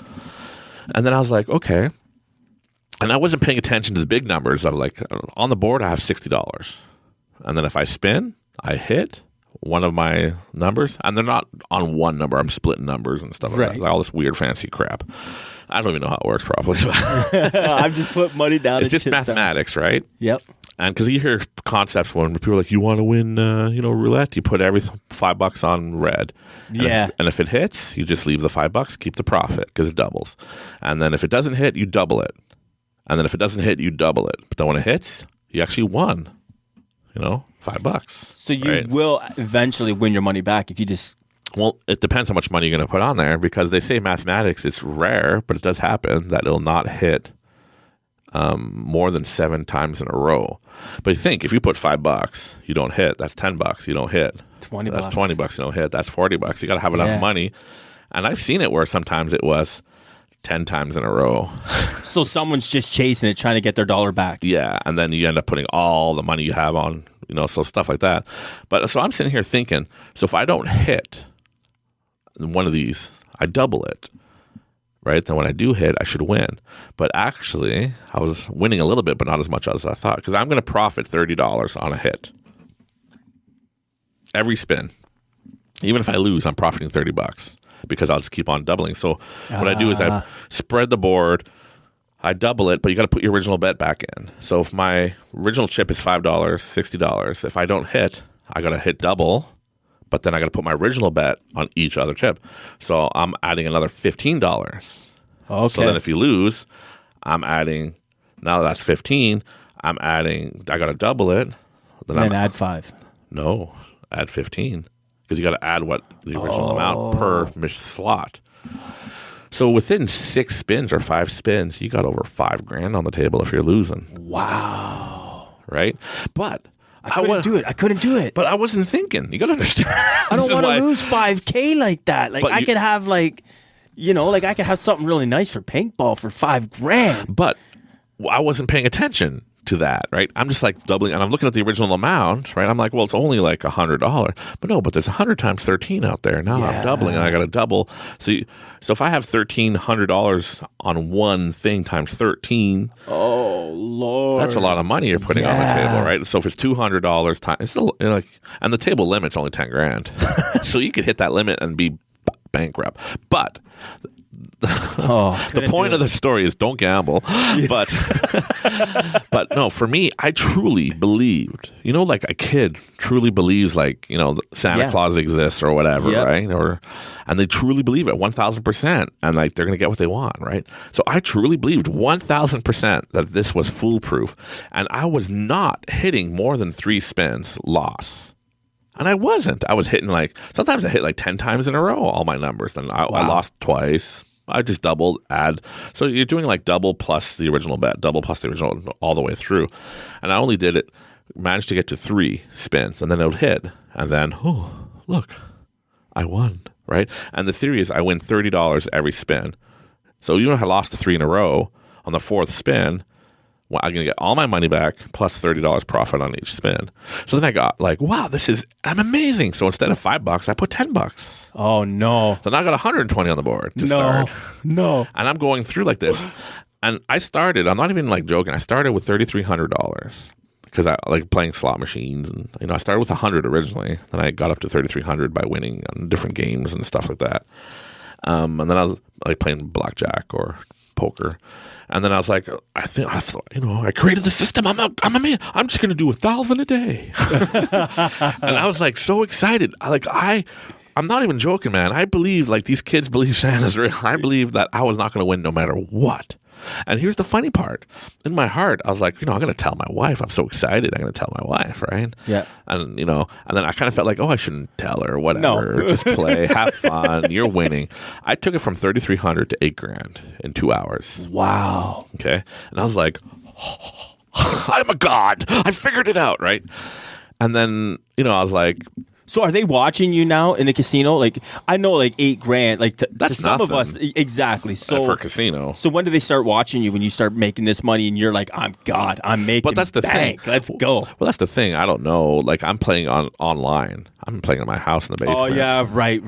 And then I was like, okay. And I wasn't paying attention to the big numbers of like, on the board, I have $60. And then if I spin, I hit one of my numbers, and they're not on one number. I'm splitting numbers and stuff like that. Like all this weird fancy crap. I don't even know how it works properly. I've just put money down. It's just mathematics, right? Yep. And because you hear concepts when people are like, you want to win, roulette, you put every $5 on red. And if it hits, you just leave the $5, keep the profit because it doubles. And then if it doesn't hit, you double it. And then if it doesn't hit, you double it. But then when it hits, you actually won, $5. So you will eventually win your money back if you just... Well, it depends how much money you're going to put on there, because they say mathematics, it's rare, but it does happen that it'll not hit more than 7 times in a row. But think, if you put $5, you don't hit, that's $10, you don't hit. $20. That's $20, you don't hit. That's $40. You got to have enough money. And I've seen it where sometimes it was 10 times in a row. So someone's just chasing it, trying to get their dollar back. Yeah, and then you end up putting all the money you have on, so stuff like that. But so I'm sitting here thinking, so if I don't hit one of these, I double it, right? Then when I do hit, I should win. But actually, I was winning a little bit, but not as much as I thought, because I'm going to profit $30 on a hit. Every spin. Even if I lose, I'm profiting $30 because I'll just keep on doubling. So what I do is I spread the board, I double it, but you got to put your original bet back in. So if my original chip is $5, $60, if I don't hit, I got to hit double. But then I got to put my original bet on each other chip. So I'm adding another $15. Okay. So then if you lose, I'm adding, now that's 15, I got to double it. Then add 5. No, add 15. Because you got to add what the original amount per slot. So within 6 spins or 5 spins, you got over $5,000 on the table if you're losing. Wow. Right? But... I couldn't do it. But I wasn't thinking. You got to understand. I don't want to lose $5,000 like that. Like I could have I could have something really nice for paintball for $5,000. But I wasn't paying attention to that, right? I'm just like doubling, and I'm looking at the original amount, right? I'm like, well, it's only like $100, but no, but there's 100 times 13 out there. Now I'm doubling, and I got to double. So if I have $1,300 on one thing times 13, oh Lord, that's a lot of money you're putting on the table, right? So if it's $200 times, it's still like, and the table limit's only $10,000, so you could hit that limit and be bankrupt, but. The point of the story is don't gamble, but no, for me, I truly believed, like a kid truly believes, like, Santa Claus exists or whatever, right? And they truly believe it 1,000%, and like they're going to get what they want, right? So I truly believed 1,000% that this was foolproof, and I was not hitting more than 3 spins loss. And I wasn't. I was hitting sometimes I hit 10 times in a row, all my numbers, and I lost twice. I just doubled, add. So you're doing double plus the original bet, double plus the original all the way through. And I only managed to get to 3 spins, and then it would hit. And then, oh, look, I won, right? And the theory is I win $30 every spin. So even if I lost 3 in a row, on the 4th spin, I'm going to get all my money back plus $30 profit on each spin. So then I got wow, I'm amazing. So instead of $5, I put $10. Oh, no. So now I got 120 on the board to start. No. And I'm going through like this. And I started, I'm not even joking, I started with $3,300 because I like playing slot machines. And, I started with 100 originally. Then I got up to 3,300 by winning on different games and stuff like that. And then I was playing blackjack or poker. And then I was like, I thought, I created the system. I'm just going to do 1,000 a day. And I was so excited. I'm not even joking, man. I believe these kids believe Santa's real. I believe that I was not going to win no matter what. And here's the funny part. In my heart, I was like, I'm going to tell my wife. I'm so excited. I'm going to tell my wife, right? Yeah. And, and then I kind of felt like, I shouldn't tell her, whatever. No. Just play, have fun. You're winning. I took it from 3,300 to $8,000 in 2 hours. Wow. Okay. And I was like, I'm a god. I figured it out, right? And then, I was like, so are they watching you now in the casino? I know $8,000. That's to some nothing. of us, exactly. So for a casino. So when do they start watching you? When you start making this money and you're like, I'm God, I'm making. But that's the bank. thing. Let's go. Well, that's the thing. I don't know. I'm playing online. I'm playing in my house in the basement. Oh yeah, right.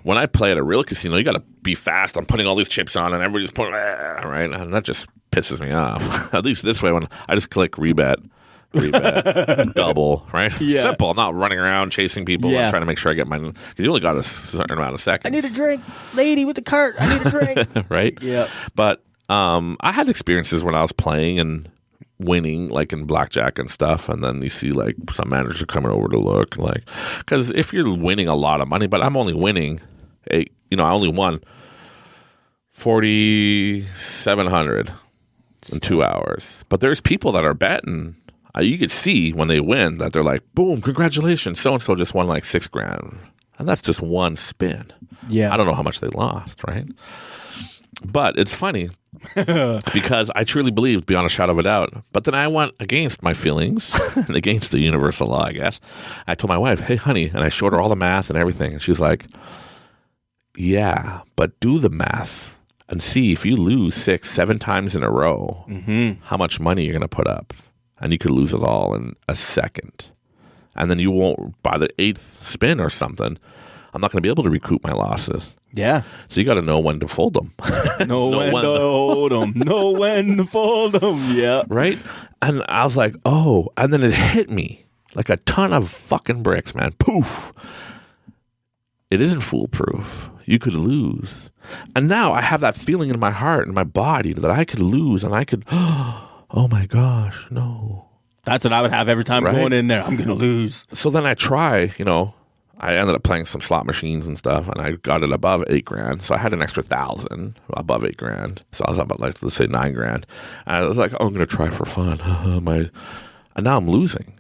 When I play at a real casino, you got to be fast. I'm putting all these chips on, and everybody's putting right, and that just pisses me off. At least this way, when I just click rebet, double, right? Yeah. Simple. I'm not running around chasing people and trying to make sure I get mine. Because you only got a certain amount of seconds. I need a drink. Lady with the cart. I need a drink. Right? Yeah. But I had experiences when I was playing and winning, in blackjack and stuff. And then you see, some managers are coming over to look. Because if you're winning a lot of money, but I'm only winning, I only won $4,700 in 2 hours. But there's people that are betting. You could see when they win that they're like, boom, congratulations. So-and-so just won $6,000. And that's just one spin. Yeah. I don't know how much they lost, right? But it's funny because I truly believed beyond a shadow of a doubt. But then I went against my feelings and against the universal law, I guess. I told my wife, hey, honey, and I showed her all the math and everything. And she's like, yeah, but do the math and see if you lose 6-7 times in a row, how much money you're going to put up. And you could lose it all in a second. And then you won't, by the 8th spin or something, I'm not going to be able to recoup my losses. Yeah. So you got to know when to fold them. Know when to hold them. Know when to fold them. Yeah. Right? And I was like, oh. And then it hit me like a ton of fucking bricks, man. Poof. It isn't foolproof. You could lose. And now I have that feeling in my heart and my body that I could lose and I could... oh my gosh, no. That's what I would have every time going in there. I'm going to lose. So then I try, I ended up playing some slot machines and stuff, and I got it above $8,000. So I had an extra 1,000 above $8,000. So I was about let's say $9,000. And I was like, oh, I'm going to try for fun. And now I'm losing.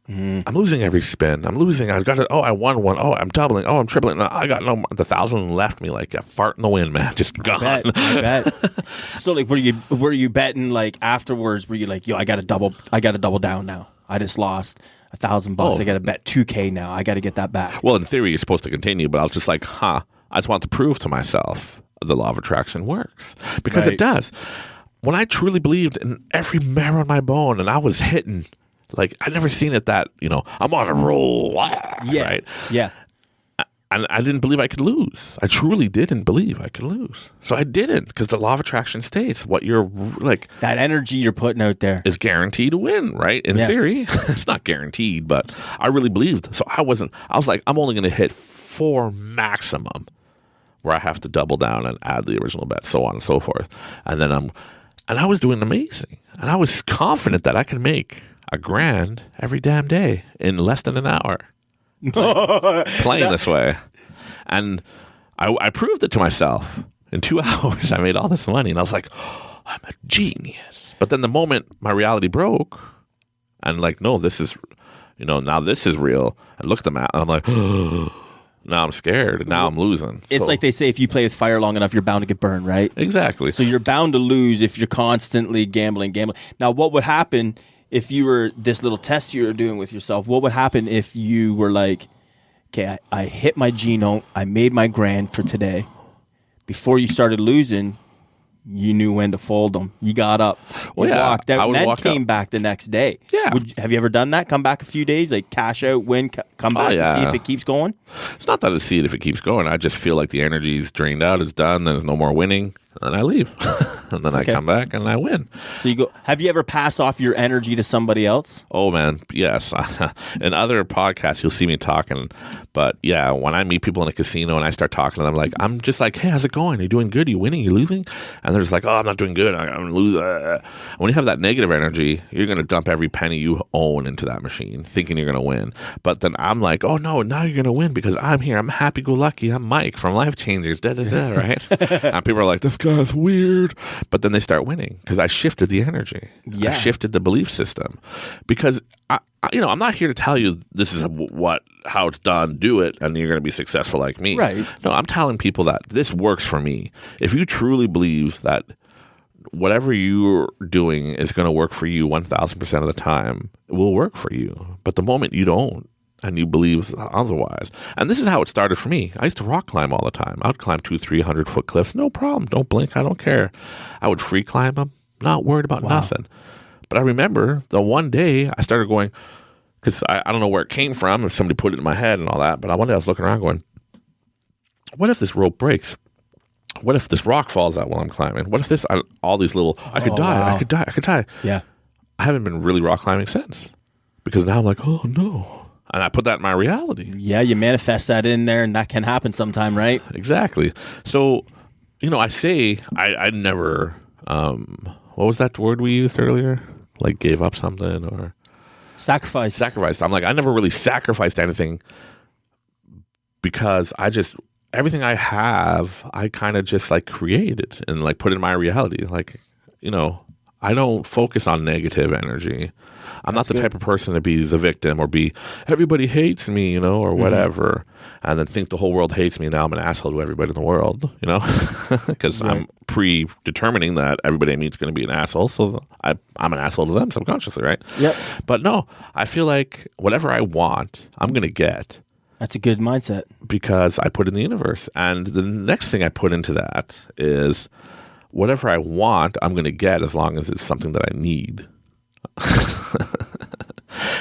I'm losing every spin. I'm losing. I got it. Oh, I won one. Oh, I'm doubling. Oh, I'm tripling. I got the 1,000 left me like a fart in the wind, man. Just gone. I bet. So were you betting afterwards? Were you like, yo, I got to double down now. I just lost $1,000. Oh. I got to bet $2,000 now. I got to get that back. Well, in theory, you're supposed to continue, but I was just like, I just want to prove to myself the law of attraction works because it does. when I truly believed in every marrow in my bone, and I was hitting, like, I'd never seen it that, I'm on a roll. Yeah. Right? Yeah. And I didn't believe I could lose. I truly didn't believe I could lose. So I didn't, because the law of attraction states what you're like. That energy you're putting out there is guaranteed to win, right? In theory. It's not guaranteed, but I really believed. So I was like, I'm only going to hit 4 maximum, where I have to double down and add the original bet, so on and so forth. And then I was doing amazing. And I was confident that I could make $1,000 every damn day in less than an hour. Playing this way. And I proved it to myself. In 2 hours, I made all this money. And I was like, I'm a genius. But then the moment my reality broke, and like, no, this is, now this is real. I looked at the map, and I'm like, now I'm scared. And now I'm losing. It's like they say, if you play with fire long enough, you're bound to get burned, right? Exactly. So you're bound to lose if you're constantly gambling. Now, what would happen if you were this little test you were doing with yourself? What would happen if you were like, okay, I hit my genome, I made my grand for today. Before you started losing, you knew when to fold them. You got up, walked out, and then came back the next day. Yeah. Have you ever done that? Come back a few days, like cash out, win, come back to see if it keeps going? It's not that I see it if it keeps going. I just feel like the energy is drained out, it's done, there's no more winning, and I leave. And then I come back and I win. So you go. Have you ever passed off your energy to somebody else? Oh, man, yes. In other podcasts, you'll see me talking. But yeah, when I meet people in a casino and I start talking to them, like, I'm just like, hey, how's it going? Are you doing good? Are you winning? Are you losing? And they're just like, oh, I'm not doing good. I'm losing. When you have that negative energy, you're going to dump every penny you own into that machine, thinking you're going to win. But then I'm like, oh, no, now you're going to win because I'm here. I'm happy-go-lucky. I'm Mike from Life Changers, right? And people are like, this guy's weird. But then they start winning because I shifted the energy. Yeah. I shifted the belief system because I'm not here to tell you this is how it's done. Do it, and you're going to be successful like me. Right? No, I'm telling people that this works for me. If you truly believe that whatever you're doing is going to work for you 1,000% of the time, it will work for you. But the moment you don't, and you believe otherwise. And this is how it started for me. I used to rock climb all the time. I would climb 200-300 foot cliffs. No problem. Don't blink. I don't care. I would free climb them. Not worried about nothing. But I remember the one day I started going, because I don't know where it came from, if somebody put it in my head and all that, but one day I was looking around going, what if this rope breaks? What if this rock falls out while I'm climbing? What if this, all these little, I could die. Wow. I could die. Yeah. I haven't been really rock climbing since. Because now I'm like, oh no. And I put that in my reality. Yeah, you manifest that in there, and that can happen sometime, right? Exactly. So, I say I never, what was that word we used earlier? Like gave up something or? Sacrificed. I'm like, I never really sacrificed anything because everything I have, I kind of just like created and like put in my reality. Like, I don't focus on negative energy. I'm not the type of person to be the victim or be, everybody hates me, or whatever, and then think the whole world hates me. Now I'm an asshole to everybody in the world, because I'm predetermining that everybody I meet is going to be an asshole. So I'm an asshole to them subconsciously, right? Yep. But no, I feel like whatever I want, I'm going to get. That's a good mindset. Because I put in the universe. And the next thing I put into that is whatever I want, I'm going to get as long as it's something that I need.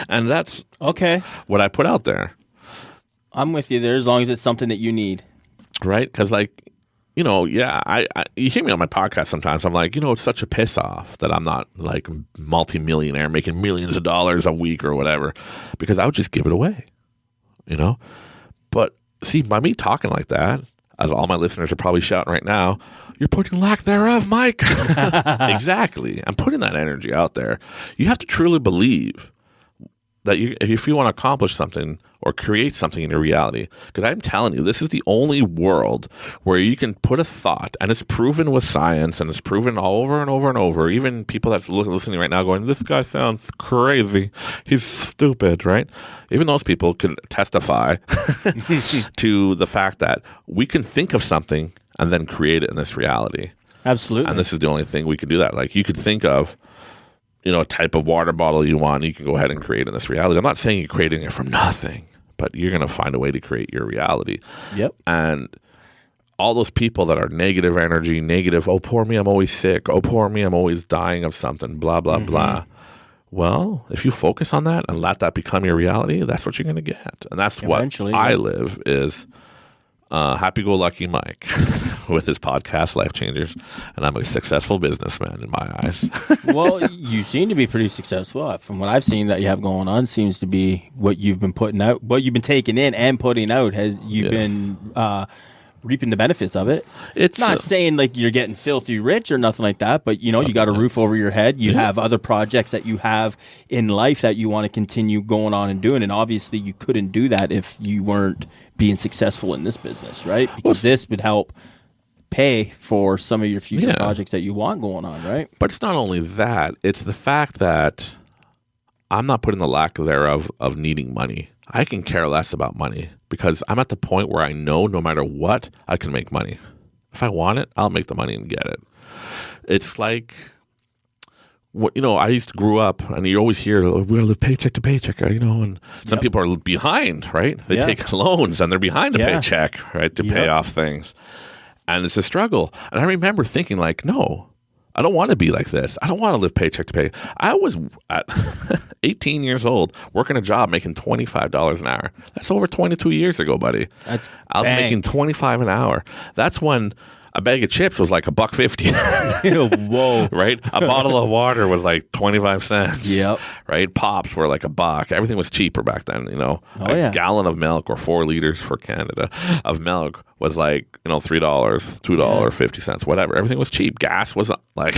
And that's what I put out there. I'm with you there as long as it's something that you need. Right? Because I you hear me on my podcast sometimes. I'm like, it's such a piss off that I'm not like multi-millionaire making millions of dollars a week or whatever, because I would just give it away, But see, by me talking like that, as all my listeners are probably shouting right now, you're putting lack thereof, Mike. Exactly. I'm putting that energy out there. You have to truly believe that if you want to accomplish something or create something in your reality, because I'm telling you, this is the only world where you can put a thought, and it's proven with science, and it's proven all over and over and over. Even people that's listening right now going, this guy sounds crazy. He's stupid, right? Even those people can testify to the fact that we can think of something and then create it in this reality. Absolutely. And this is the only thing we can do that. Like, you could think of, a type of water bottle you want, you can go ahead and create in this reality. I'm not saying you're creating it from nothing, but you're going to find a way to create your reality. Yep. And all those people that are negative energy, negative, oh, poor me, I'm always sick. Oh, poor me, I'm always dying of something, blah, blah, blah. Well, if you focus on that and let that become your reality, that's what you're going to get. And that's Eventually, what I live is happy-go-lucky Mike with his podcast, Life Changers. And I'm a successful businessman in my eyes. Well, you seem to be pretty successful. From what I've seen that you have going on, seems to be what you've been putting out, what you've been taking in and putting out. You've been reaping the benefits of it. It's not saying like you're getting filthy rich or nothing like that, but you got a roof over your head. You have other projects that you have in life that you want to continue going on and doing. And obviously you couldn't do that if you weren't being successful in this business, right? Because this would help pay for some of your future projects that you want going on, right? But it's not only that, it's the fact that I'm not putting the lack thereof of needing money. I can care less about money because I'm at the point where I know no matter what, I can make money. If I want it, I'll make the money and get it. It's like, I used to grow up and you always hear, we'll live paycheck to paycheck, and some people are behind, right? They take loans and they're behind a paycheck, right, to pay off things. And it's a struggle. And I remember thinking like, no, I don't want to be like this. I don't want to live paycheck to pay. I was at 18 years old working a job making $25 an hour. That's over 22 years ago, buddy. I was making $25 an hour. That's when a bag of chips was like $1.50. Whoa. Right? A bottle of water was like 25 cents. Yep. Right? Pops were like $1. Everything was cheaper back then, A gallon of milk or 4 liters for Canada of milk was like, $3, $2.50, whatever. Everything was cheap. Gas was like...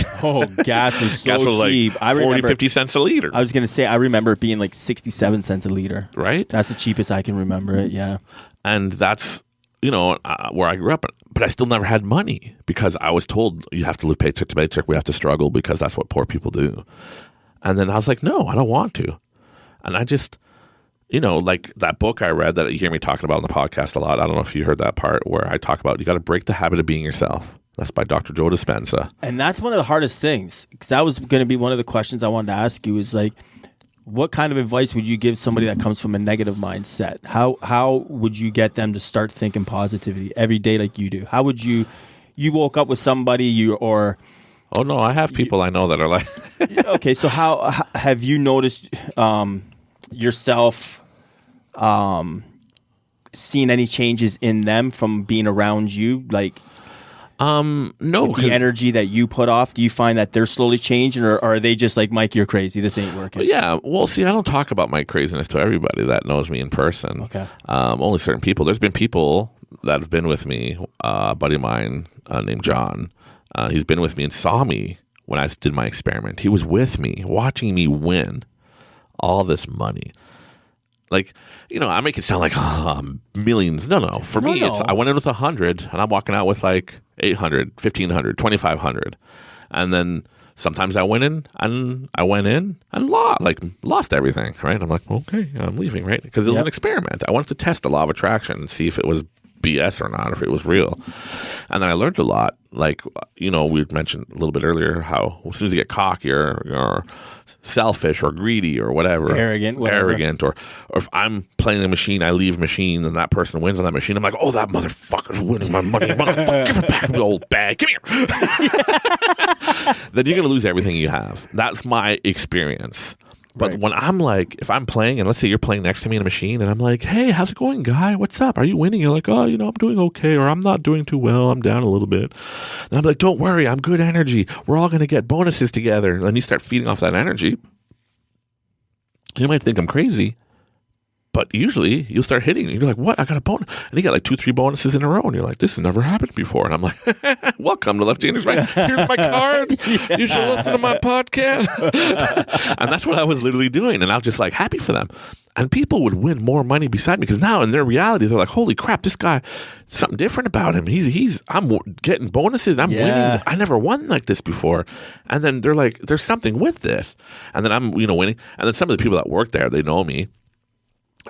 gas was so gas was cheap. Like I remember 50 cents a liter. I was going to say, I remember it being like 67 cents a liter. Right? That's the cheapest I can remember it, yeah. And that's... where I grew up, but I still never had money because I was told you have to live paycheck to paycheck. We have to struggle because that's what poor people do. And then I was like, no, I don't want to. And I just, like that book I read that you hear me talking about on the podcast a lot. I don't know if you heard that part where I talk about you got to break the habit of being yourself. That's by Dr. Joe Dispenza. And that's one of the hardest things because that was going to be one of the questions I wanted to ask you is like, what kind of advice would you give somebody that comes from a negative mindset? How would you get them to start thinking positivity every day like you do? How would you woke up with somebody Oh no, I have people I know that are like Okay, so how have you noticed yourself seen any changes in them from being around you? Like no, the energy that you put off, do you find that they're slowly changing or are they just like, Mike, you're crazy, this ain't working? Yeah, well, see, I don't talk about my craziness to everybody that knows me in person. Okay. Only certain people. There's been people that have been with me, a buddy of mine named John. He's been with me and saw me when I did my experiment. He was with me, watching me win all this money. Like, I make it sound like millions. No. For me, it's I went in with 100 and I'm walking out with like 800, 1,500, 2,500. And then sometimes I went in and lost everything, right? I'm like, okay, I'm leaving, right? Because it was an experiment. I wanted to test the law of attraction and see if it was BS or not, if it was real. And then I learned a lot. Like, we mentioned a little bit earlier how as soon as you get cocky or selfish or greedy or whatever, arrogant, or if I'm playing a machine, I leave a machine and that person wins on that machine, I'm like, oh, that motherfucker's winning my money. Motherfucker, give it back, the old bag. Come here. Then you're going to lose everything you have. That's my experience. But when I'm like, if I'm playing, and let's say you're playing next to me in a machine, and I'm like, hey, how's it going, guy? What's up? Are you winning? You're like, oh, I'm doing okay, or I'm not doing too well. I'm down a little bit. And I'm like, don't worry, I'm good energy. We're all going to get bonuses together. And then you start feeding off that energy. You might think I'm crazy, but usually you'll start hitting. You're like, what? I got a bonus. And you got like 2-3 bonuses in a row. And you're like, this has never happened before. And I'm like, welcome to Left Changers. Right? Here's my card. You should listen to my podcast. And that's what I was literally doing. And I was just like happy for them. And people would win more money beside me because now in their reality, they're like, holy crap, this guy, something different about him. I'm getting bonuses. I'm winning. I never won like this before. And then they're like, there's something with this. And then I'm, winning. And then some of the people that work there, they know me.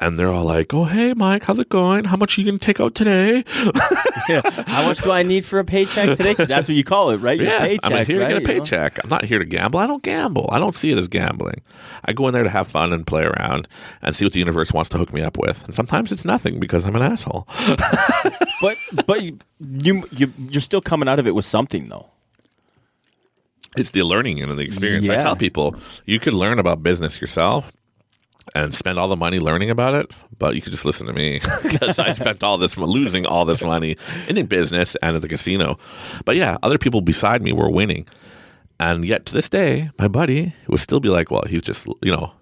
And they're all like, oh, hey, Mike, how's it going? How much are you going to take out today? How much do I need for a paycheck today? Because that's what you call it, right? Your paycheck, I'm here right? to get a paycheck. I'm not here to gamble. I don't gamble. I don't see it as gambling. I go in there to have fun and play around and see what the universe wants to hook me up with. And sometimes it's nothing because I'm an asshole. but you're still coming out of it with something though. It's the learning and the experience. Yeah. I tell people you could learn about business yourself and spend all the money learning about it, but you could just listen to me because I spent losing all this money in business and at the casino. But yeah, other people beside me were winning. And yet to this day, my buddy would still be like, well, he's just,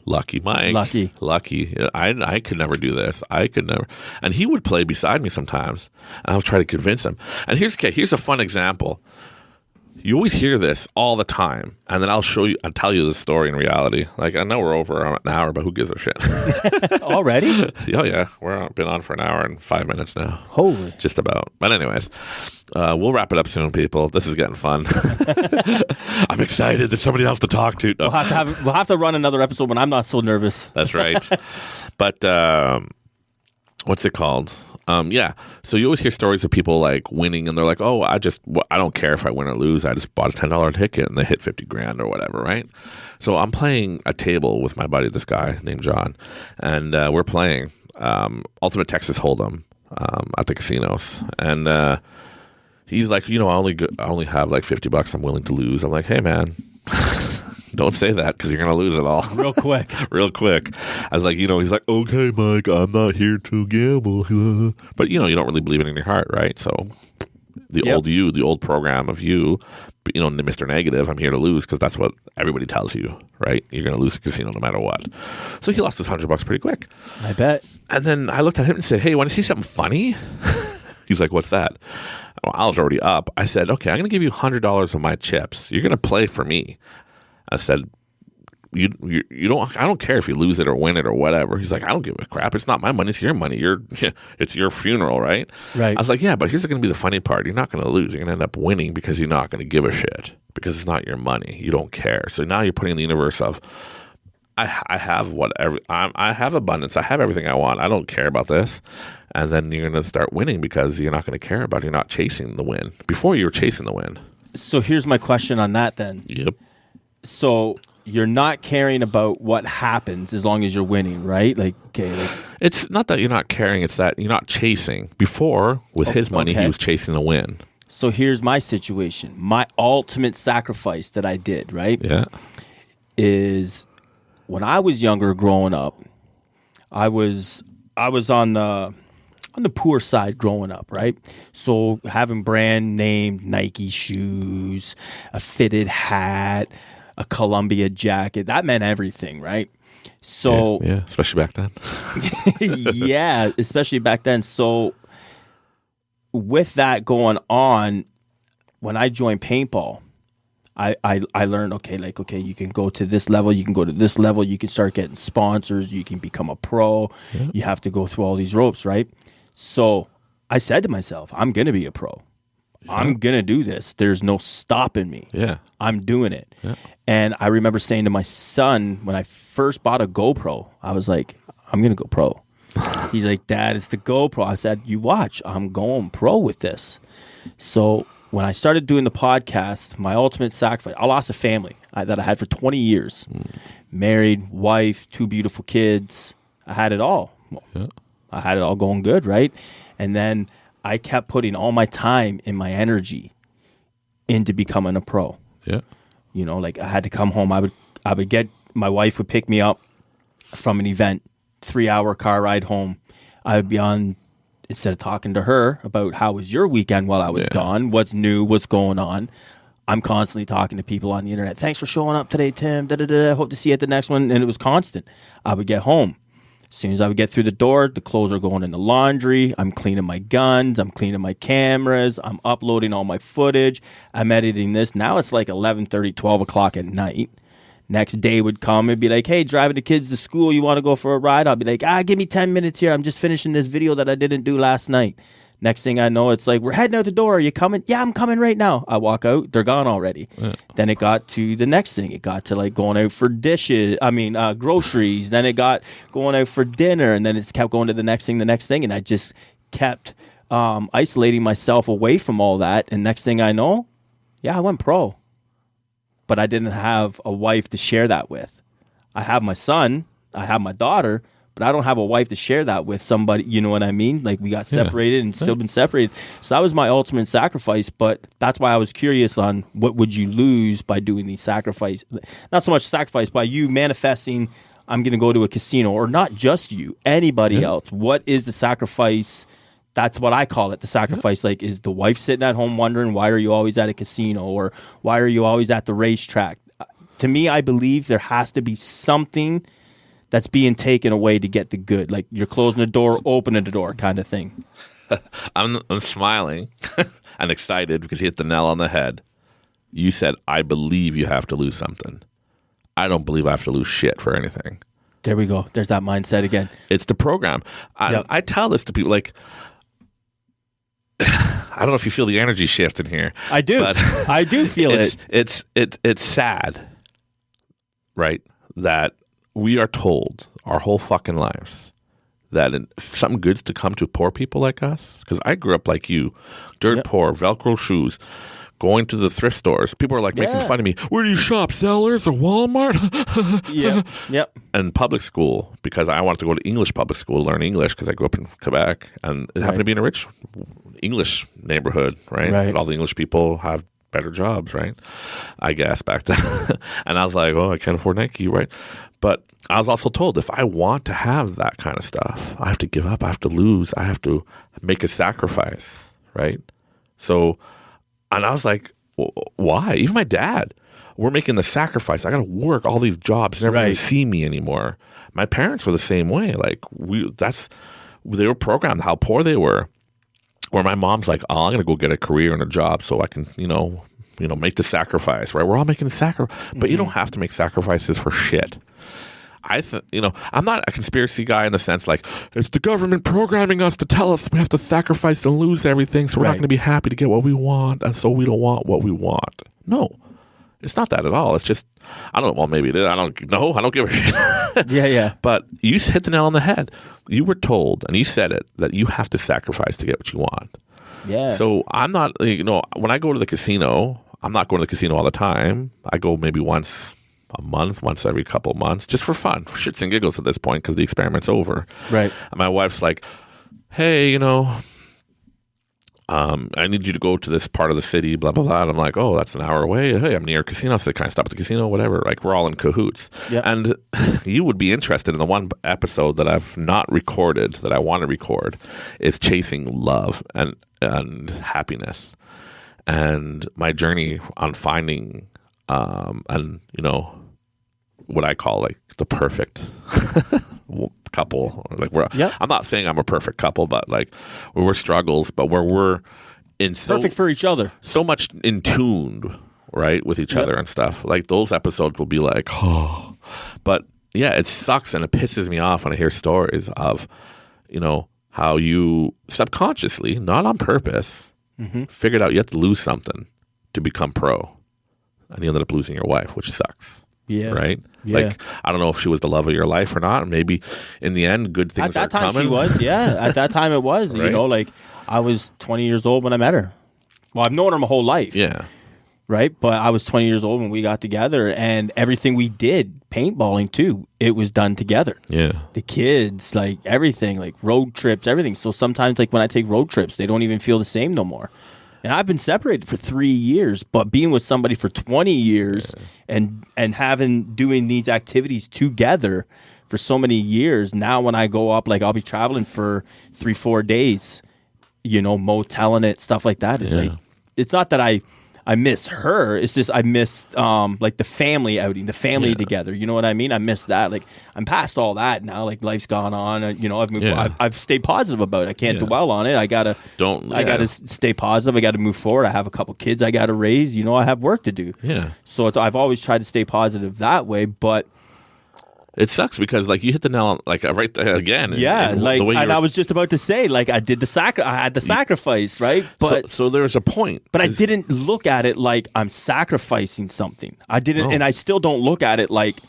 lucky Mike. Lucky. I could never do this. I could never. And he would play beside me sometimes. And I would try to convince him. And here's a fun example. You always hear this all the time, and then I'll tell you the story in reality. Like, I know we're over an hour, but who gives a shit? Already? Oh, yeah. We've been on for an hour and 5 minutes now. Holy. Just about. But anyways, we'll wrap it up soon, people. This is getting fun. I'm excited. There's somebody else to talk to. No. We'll have to run another episode when I'm not so nervous. That's right. But what's it called? Yeah. So you always hear stories of people like winning and they're like, oh, I don't care if I win or lose. I just bought a $10 ticket and they hit 50 grand or whatever. Right. So I'm playing a table with my buddy, this guy named John, and we're playing Ultimate Texas Hold'em at the casinos. And he's like, I only have like $50 I'm willing to lose. I'm like, hey man, don't say that because you're going to lose it all. Real quick. I was like, he's like, okay, Mike, I'm not here to gamble. But, you don't really believe it in your heart, right? So the old program of you, Mr. Negative, I'm here to lose because that's what everybody tells you, right? You're going to lose a casino no matter what. So he lost his $100 pretty quick. I bet. And then I looked at him and said, hey, want to see something funny? He's like, what's that? Well, I was already up. I said, okay, I'm going to give you $100 of my chips. You're going to play for me. I said, I don't care if you lose it or win it or whatever. He's like, I don't give a crap. It's not my money. It's your money. It's your funeral, right? Right. I was like, yeah, but here's going to be the funny part. You're not going to lose. You're going to end up winning because you're not going to give a shit because it's not your money. You don't care. So now you're putting in the universe of, I have whatever. I have abundance. I have everything I want. I don't care about this. And then you're going to start winning because you're not going to care about it. You're not chasing the win. Before you were chasing the win. So here's my question on that then. Yep. So you're not caring about what happens as long as you're winning, right? It's not that you're not caring, it's that you're not chasing. Before, with his money, he was chasing the win. So here's my situation. My ultimate sacrifice that I did, right? Yeah. Is when I was younger growing up, I was on the poor side growing up, right? So having brand name Nike shoes, a fitted hat, a Columbia jacket, that meant everything, right? So yeah, especially back then. yeah, especially back then. So with that going on, when I joined paintball, I learned, okay, you can go to this level, you can go to this level, you can start getting sponsors, you can become a pro, you have to go through all these ropes, right? So I said to myself, I'm going to be a pro. Yeah. I'm going to do this. There's no stopping me. Yeah. I'm doing it. Yeah. And I remember saying to my son, when I first bought a GoPro, I was like, I'm going to go pro. He's like, Dad, it's the GoPro. I said, you watch, I'm going pro with this. So when I started doing the podcast, my ultimate sacrifice, I lost a family that I had for 20 years. Married, wife, 2 beautiful kids. I had it all. Well, I had it all going good, right? And then I kept putting all my time and my energy into becoming a pro. Yeah. I had to come home. I would get, my wife would pick me up from an event, 3-hour car ride home. I would be on, instead of talking to her about how was your weekend while I was gone, what's new, what's going on, I'm constantly talking to people on the internet. Thanks for showing up today, Tim. Hope to see you at the next one. And it was constant. I would get home. As soon as I would get through the door, the clothes are going in the laundry. I'm cleaning my guns. I'm cleaning my cameras. I'm uploading all my footage. I'm editing this. Now it's like 11:30, 12 o'clock at night. Next day would come and be like, hey, driving the kids to school. You want to go for a ride? I'll be like, give me 10 minutes here. I'm just finishing this video that I didn't do last night. Next thing I know, it's like, we're heading out the door. Are you coming? Yeah, I'm coming right now. I walk out. They're gone already. Yeah. Then it got to the next thing. It got to like going out for groceries. Then it got going out for dinner. And then it's kept going to the next thing. And I just kept isolating myself away from all that. And next thing I know, I went pro. But I didn't have a wife to share that with. I have my son. I have my daughter. but I don't have a wife to share that with somebody. You know what I mean? Like we got separated and still been separated. So that was my ultimate sacrifice. But that's why I was curious on what would you lose by doing these sacrifice? Not so much sacrifice, by you manifesting, I'm going to go to a casino, or not just you, anybody else. What is the sacrifice? That's what I call it, the sacrifice. Like, is the wife sitting at home wondering, why are you always at a casino? Or why are you always at the racetrack? To me, I believe there has to be something that's being taken away to get the good. Like, you're closing the door, opening the door kind of thing. I'm smiling and excited because you hit the nail on the head. You said, I believe you have to lose something. I don't believe I have to lose shit for anything. There we go. There's that mindset again. It's the program. I tell this to people, like, I don't know if you feel the energy shift in here. I do. But I do feel it. It's sad, right, that we are told our whole fucking lives that if something good's to come to poor people like us, because I grew up like you, dirt poor, Velcro shoes, going to the thrift stores. People are like making fun of me. Where do you shop? Zellers or Walmart? Yep. And public school, because I wanted to go to English public school to learn English because I grew up in Quebec, and it happened to be in a rich English neighborhood, right? All the English people have better jobs, right? I guess back then. And I was like, oh, I can't afford Nike, right? But I was also told if I want to have that kind of stuff, I have to give up, I have to lose, I have to make a sacrifice, right? So, and I was like, why? Even my dad, we're making the sacrifice. I got to work all these jobs, never going to see me anymore. My parents were the same way. Like they were programmed how poor they were. Where my mom's like, oh, I'm going to go get a career and a job so I can, make the sacrifice, right? We're all making the sacrifice, but you don't have to make sacrifices for shit. I'm not a conspiracy guy in the sense like it's the government programming us to tell us we have to sacrifice and lose everything, so we're not going to be happy to get what we want, and so we don't want what we want. No, it's not that at all. It's just, I don't know. Well, maybe it is. I don't know. I don't give a shit. Yeah. But you hit the nail on the head. You were told, and you said it, that you have to sacrifice to get what you want. Yeah. So I'm not, when I go to the casino, I'm not going to the casino all the time. I go maybe once a month, once every couple of months, just for fun, for shits and giggles at this point, because the experiment's over. Right. And my wife's like, hey, I need you to go to this part of the city, blah, blah, blah. And I'm like, oh, that's an hour away. Hey, I'm near a casino. So can I stop at the casino? Whatever. Like, we're all in cahoots. Yep. And you would be interested in the one episode that I've not recorded that I want to record is Chasing Love and Happiness. And my journey on finding, what I call like the perfect couple. Like I'm not saying I'm a perfect couple, but like where we're struggles, but where we're in perfect for each other, so much in tuned, right, with each other and stuff. Like those episodes will be like, oh, but yeah, it sucks and it pisses me off when I hear stories of, how you subconsciously, not on purpose, figured out you have to lose something to become pro, and you ended up losing your wife, which sucks. Yeah. Right? Yeah. Like, I don't know if she was the love of your life or not. Maybe in the end, good things are coming. At that time she was, yeah. At that time it was. Right? Like I was 20 years old when I met her. Well, I've known her my whole life. Yeah. Right? But I was 20 years old when we got together, and everything we did, paintballing too, it was done together. Yeah. The kids, like everything, like road trips, everything. So sometimes like when I take road trips, they don't even feel the same no more. And I've been separated for 3 years, but being with somebody for 20 years and doing these activities together for so many years. Now when I go up, like I'll be traveling for 3-4 days, moteling it, stuff like that. It's like, it's not that I miss her. It's just I miss like the family outing, the family together. You know what I mean? I miss that. Like I'm past all that now. Like life's gone on. I've moved. I've stayed positive about it. I can't dwell on it. I gotta stay positive. I gotta move forward. I have a couple kids I gotta raise. I have work to do. Yeah. So I've always tried to stay positive that way, but. It sucks because like you hit the nail like right there again. Yeah, and I was just about to say like I did I had the sacrifice, right? But so there's a point. But I didn't look at it like I'm sacrificing something. I didn't, and I still don't look at it like,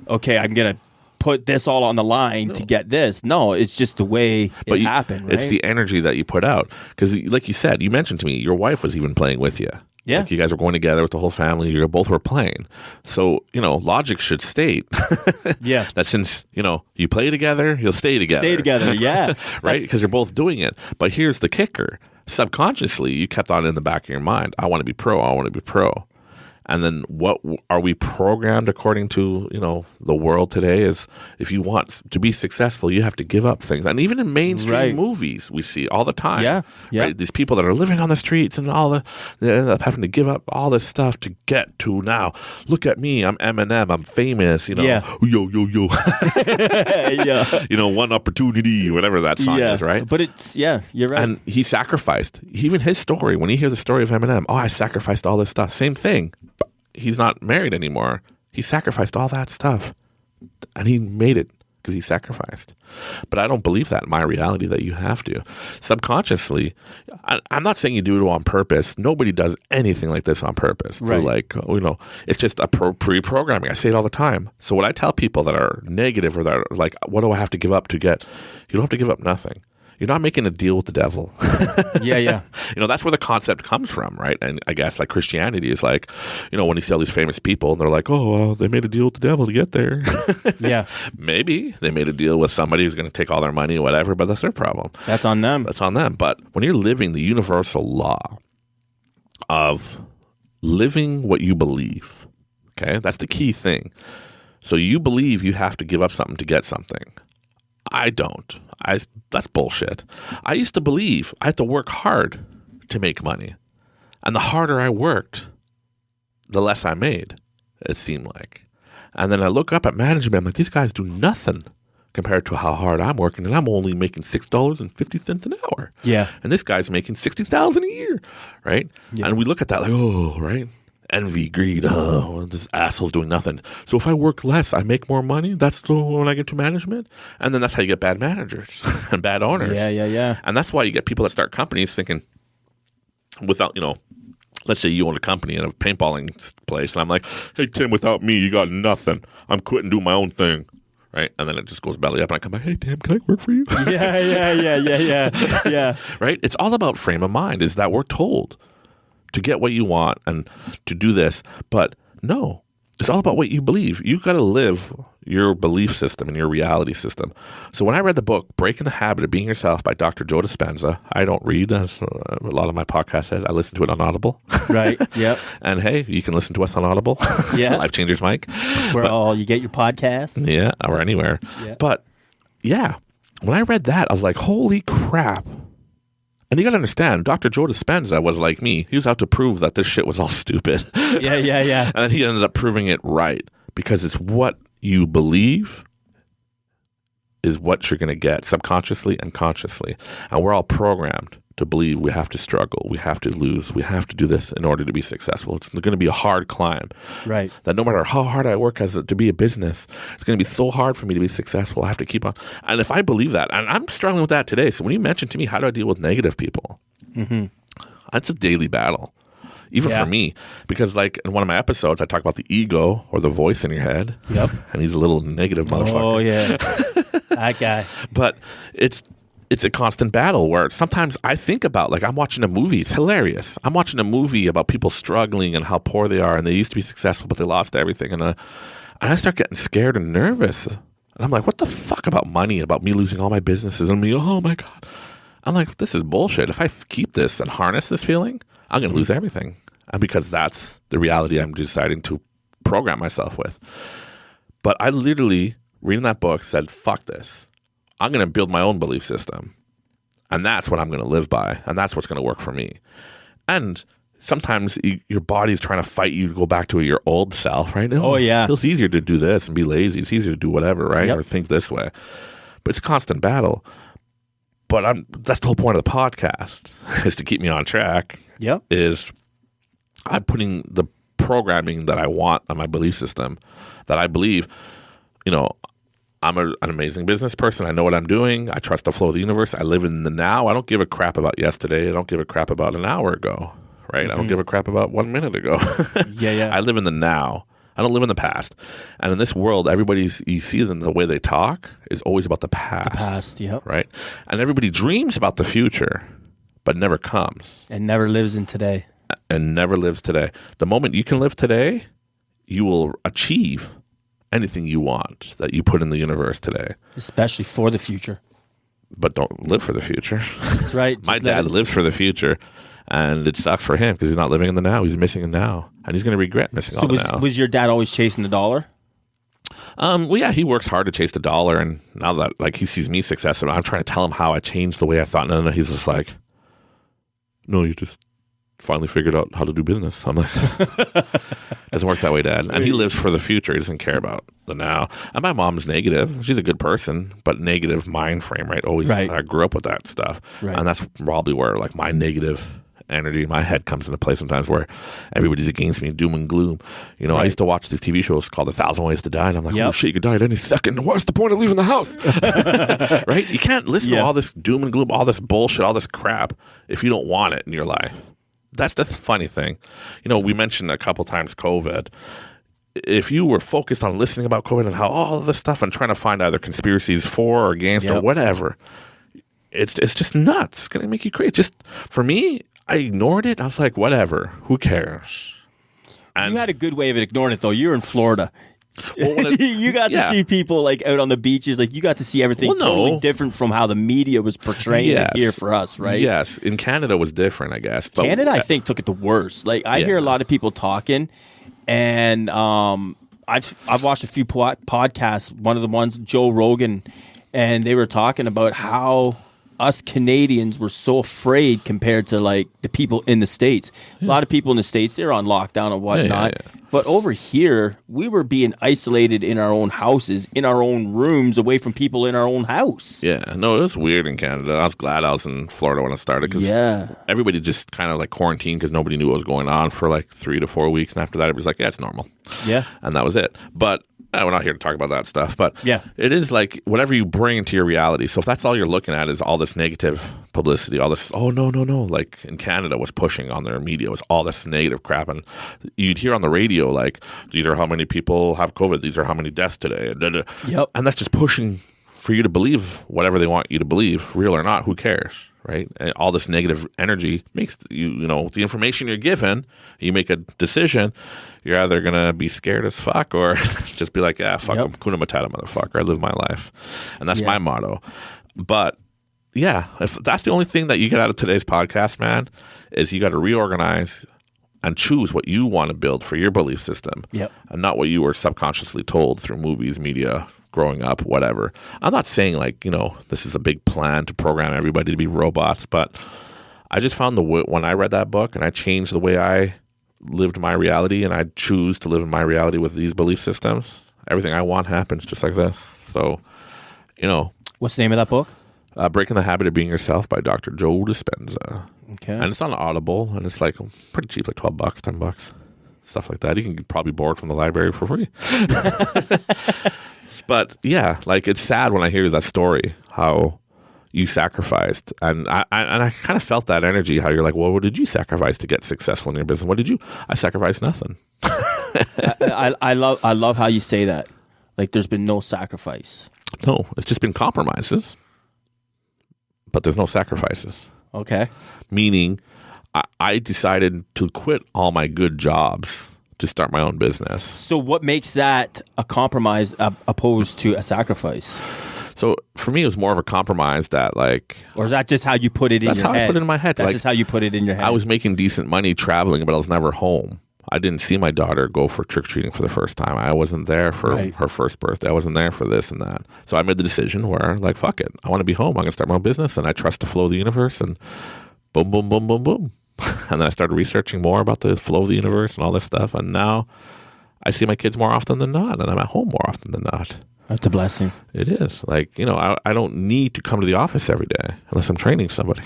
okay, I'm gonna put this all on the line to get this. No, it's just the way it happened. Right? It's the energy that you put out because, like you said, you mentioned to me your wife was even playing with you. Yeah. Like you guys were going together with the whole family. You both were playing. So, logic should state Yeah. that since, you play together, you'll stay together. Stay together, yeah. Right? Because you're both doing it. But here's the kicker. Subconsciously, you kept on in the back of your mind, I want to be pro. I want to be pro. And then what are we programmed according to, the world today is if you want to be successful, you have to give up things. And even in mainstream movies, we see all the time. Yeah. Right? These people that are living on the streets and they end up having to give up all this stuff to get to now. Look at me. I'm Eminem. I'm famous. Yeah. Yo. Yeah. One opportunity, whatever that song is, right? But you're right. And he sacrificed. Even his story, when you hear the story of Eminem, I sacrificed all this stuff. Same thing. He's not married anymore. He sacrificed all that stuff. And he made it because he sacrificed. But I don't believe that in my reality that you have to. Subconsciously, I'm not saying you do it on purpose. Nobody does anything like this on purpose. Right. It's just a pre-programming. I say it all the time. So when I tell people that are negative or that are like, what do I have to give up to get? You don't have to give up nothing. You're not making a deal with the devil. Yeah. That's where the concept comes from, right? And I guess like Christianity is like, when you see all these famous people and they're like, oh, well, they made a deal with the devil to get there. Yeah. Maybe they made a deal with somebody who's going to take all their money or whatever, but that's their problem. That's on them. That's on them. But when you're living the universal law of living what you believe, okay, that's the key thing. So you believe you have to give up something to get something. I don't. That's bullshit. I used to believe I had to work hard to make money. And the harder I worked, the less I made, it seemed like. And then I look up at management, I'm like, these guys do nothing compared to how hard I'm working, and I'm only making $6.50 an hour. Yeah. And this guy's making $60,000 a year, right? Yeah. And we look at that like, oh, right? Envy, greed, this asshole's doing nothing. So if I work less, I make more money. That's when I get to management. And then that's how you get bad managers and bad owners. Yeah. And that's why you get people that start companies thinking without, let's say you own a company in a paintballing place. And I'm like, hey, Tim, without me, you got nothing. I'm quitting doing my own thing. Right? And then it just goes belly up and I come back, hey, Tim, can I work for you? Yeah. Right? It's all about frame of mind is that we're told to get what you want and to do this. But no, it's all about what you believe. You got to live your belief system and your reality system. So when I read the book, Breaking the Habit of Being Yourself by Dr. Joe Dispenza, I don't read, as a lot of my podcast says. I listen to it on Audible. Right, yep. And hey, you can listen to us on Audible. Yeah. Life Changers Mike. You get your podcasts. Yeah, or anywhere. Yeah. But yeah, when I read that, I was like, holy crap. And you got to understand, Dr. Joe Dispenza was like me. He was out to prove that this shit was all stupid. Yeah. And then he ended up proving it right because it's what you believe is what you're going to get subconsciously and consciously. And we're all programmed to believe we have to struggle, we have to lose, we have to do this in order to be successful. It's going to be a hard climb. Right. That no matter how hard I work to be a business, it's going to be so hard for me to be successful. I have to keep on. And if I believe that, and I'm struggling with that today. So when you mentioned to me, how do I deal with negative people? Mm-hmm. That's a daily battle. Even for me, because like in one of my episodes, I talk about the ego or the voice in your head. Yep. And he's a little negative motherfucker. Oh, yeah. That guy. But it's a constant battle where sometimes I think about, like, I'm watching a movie. It's hilarious. I'm watching a movie about people struggling and how poor they are, and they used to be successful, but they lost everything. And I start getting scared and nervous. And I'm like, what the fuck about money, about me losing all my businesses and me, oh my God. I'm like, this is bullshit. If I keep this and harness this feeling, I'm going to lose everything. And because that's the reality I'm deciding to program myself with. But I literally, reading that book, said, fuck this. I'm going to build my own belief system. And that's what I'm going to live by. And that's what's going to work for me. And sometimes your body's trying to fight you to go back to your old self, right? Oh, yeah. It feels easier to do this and be lazy. It's easier to do whatever, right? Yep. Or think this way. But it's a constant battle. But that's the whole point of the podcast, is to keep me on track. Yep. Is I'm putting the programming that I want on my belief system, that I believe, I'm an amazing business person. I know what I'm doing. I trust the flow of the universe. I live in the now. I don't give a crap about yesterday. I don't give a crap about an hour ago, right? Mm-hmm. I don't give a crap about 1 minute ago. Yeah. I live in the now. I don't live in the past. And in this world, you see them, the way they talk is always about the past. The past, yep. Right? And everybody dreams about the future, but never comes. And never lives in today. and never lives today. The moment you can live today, you will achieve anything you want that you put in the universe today. Especially for the future. But don't live for the future. That's right. My dad lives for the future, and it sucks for him because he's not living in the now. He's missing it now, and he's going to regret missing all the now. Was your dad always chasing the dollar? Well, yeah, he works hard to chase the dollar, and now that like he sees me successful, I'm trying to tell him how I changed the way I thought. No, he's just like, no, you just finally figured out how to do business. I'm like, doesn't work that way, Dad. And he lives for the future. He doesn't care about the now. And my mom's negative. She's a good person, but negative mind frame, right? Always, right. I grew up with that stuff, right. And that's probably where like my negative energy in my head comes into play sometimes, where everybody's against me, doom and gloom. You know, right. I used to watch these TV shows called 1,000 Ways to Die, and I'm like, oh shit, you could die at any second. What's the point of leaving the house? Right? You can't listen to all this doom and gloom, all this bullshit, all this crap if you don't want it in your life. That's the funny thing. You know, we mentioned a couple times COVID. If you were focused on listening about COVID and how all of this stuff and trying to find either conspiracies for or against or whatever, it's just nuts. It's going to make you crazy. Just for me, I ignored it. I was like, whatever. Who cares? And you had a good way of ignoring it, though. You're in Florida. Well, you got to see people like out on the beaches. Like you got to see everything totally different from how the media was portraying it here for us, right? Yes. In Canada was different, I guess. But Canada, I think, took it the worst. Like I hear a lot of people talking, and I've watched a few podcasts. One of the ones, Joe Rogan, and they were talking about how us Canadians were so afraid compared to like the people in the States. A lot of people in the States, they're on lockdown and whatnot. But over here, we were being isolated in our own houses, in our own rooms, away from people in our own house. Yeah, no, it was weird in Canada. I was glad I was in Florida when it started because everybody just kind of like quarantined because nobody knew what was going on for like 3 to 4 weeks. And after that, everybody's like, yeah, it's normal. Yeah. And that was it. But we're not here to talk about that stuff, but it is like whatever you bring into your reality. So if that's all you're looking at is all this negative publicity, all this, oh, no, like in Canada was pushing on their media, was all this negative crap. And you'd hear on the radio, like, these are how many people have COVID, these are how many deaths today. And that's just pushing for you to believe whatever they want you to believe, real or not, who cares? Right? And all this negative energy makes you know, the information you're given, you make a decision, you're either going to be scared as fuck or just be like, yeah, fuck them, kuna matata, motherfucker, I live my life. And that's my motto. But yeah, if that's the only thing that you get out of today's podcast, man, is you got to reorganize and choose what you want to build for your belief system and not what you were subconsciously told through movies, media, growing up, whatever. I'm not saying like, you know, this is a big plan to program everybody to be robots, but I just found when I read that book and I changed the way I lived my reality and I choose to live in my reality with these belief systems, everything I want happens just like this. So, you know. What's the name of that book? Breaking the Habit of Being Yourself by Dr. Joe Dispenza. Okay. And it's on Audible and it's like pretty cheap, like $12, $10, stuff like that. You can probably borrow it from the library for free. But yeah, like it's sad when I hear that story, how you sacrificed. And I kind of felt that energy, how you're like, well, what did you sacrifice to get successful in your business? What did you? I sacrificed nothing. I love how you say that. Like there's been no sacrifice. No, it's just been compromises, but there's no sacrifices. Okay. Meaning I decided to quit all my good jobs to start my own business. So what makes that a compromise opposed to a sacrifice? So for me, it was more of a compromise that like... Or is that just how you put it in your head? That's how I put it in my head. That's like, just how you put it in your head. I was making decent money traveling, but I was never home. I didn't see my daughter go for trick-or-treating for the first time. I wasn't there for her first birthday. I wasn't there for this and that. So I made the decision where like, fuck it. I want to be home. I'm going to start my own business and I trust the flow of the universe and boom, boom, boom, boom, boom. And then I started researching more about the flow of the universe and all this stuff. And now I see my kids more often than not. And I'm at home more often than not. That's a blessing. It is. Like, you know, I don't need to come to the office every day unless I'm training somebody.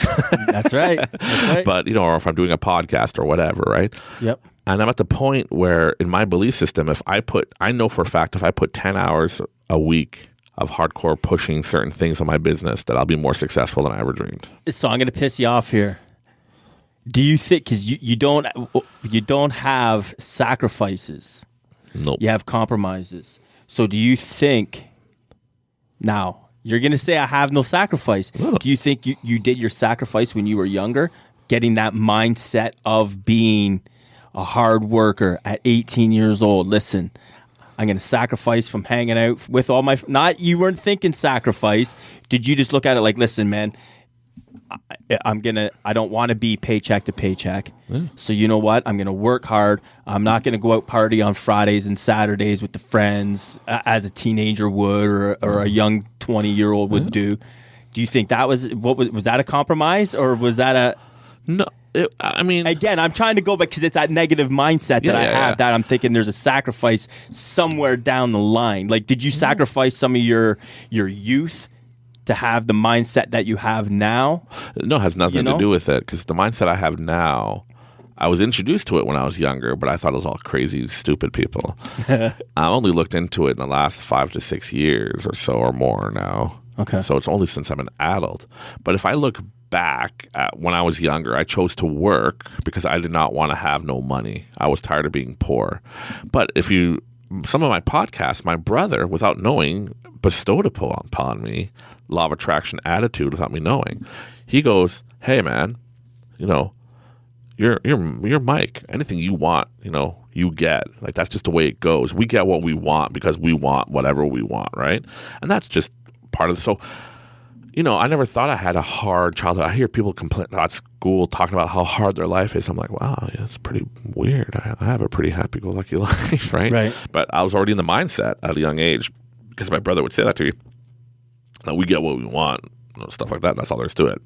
That's right. That's right. But, you know, or if I'm doing a podcast or whatever, right? Yep. And I'm at the point where in my belief system, I know for a fact, if I put 10 hours a week of hardcore pushing certain things on my business, that I'll be more successful than I ever dreamed. So I'm going to piss you off here. Do you think, because you don't have sacrifices. Nope. You have compromises. So do you think, now, you're going to say I have no sacrifice. No. Do you think you did your sacrifice when you were younger? getting that mindset of being a hard worker at 18 years old. Listen, I'm going to sacrifice from hanging out with all my... Not, you weren't thinking sacrifice. Did you just look at it like, listen, man, I don't want to be paycheck to paycheck. So you know what? I'm going to work hard. I'm not going to go out party on Fridays and Saturdays with the friends as a teenager would or a young 20-year-old would do. Do you think that was that a compromise, or was that a... No. I mean, again, I'm trying to go back because it's that negative mindset that I have that I'm thinking there's a sacrifice somewhere down the line. Like, did you sacrifice some of your youth to have the mindset that you have now? No, it has nothing to do with it, because the mindset I have now, I was introduced to it when I was younger, but I thought it was all crazy, stupid people. I only looked into it in the last 5 to 6 years or so or more now. Okay. So it's only since I'm an adult. But if I look back at when I was younger, I chose to work because I did not want to have no money. I was tired of being poor. But some of my podcasts, my brother, without knowing, bestowed upon me law of attraction attitude without me knowing. He goes, "Hey man, you're Mike. Anything you want, you get. Like, that's just the way it goes. We get what we want because we want whatever we want, right?" And that's just part of the... So, I never thought I had a hard childhood. I hear people complain at school talking about how hard their life is. I'm like, wow, yeah, it's pretty weird. I have a pretty happy-go-lucky life, right? Right. But I was already in the mindset at a young age, because my brother would say that to me, that we get what we want, stuff like that. That's all there is to it.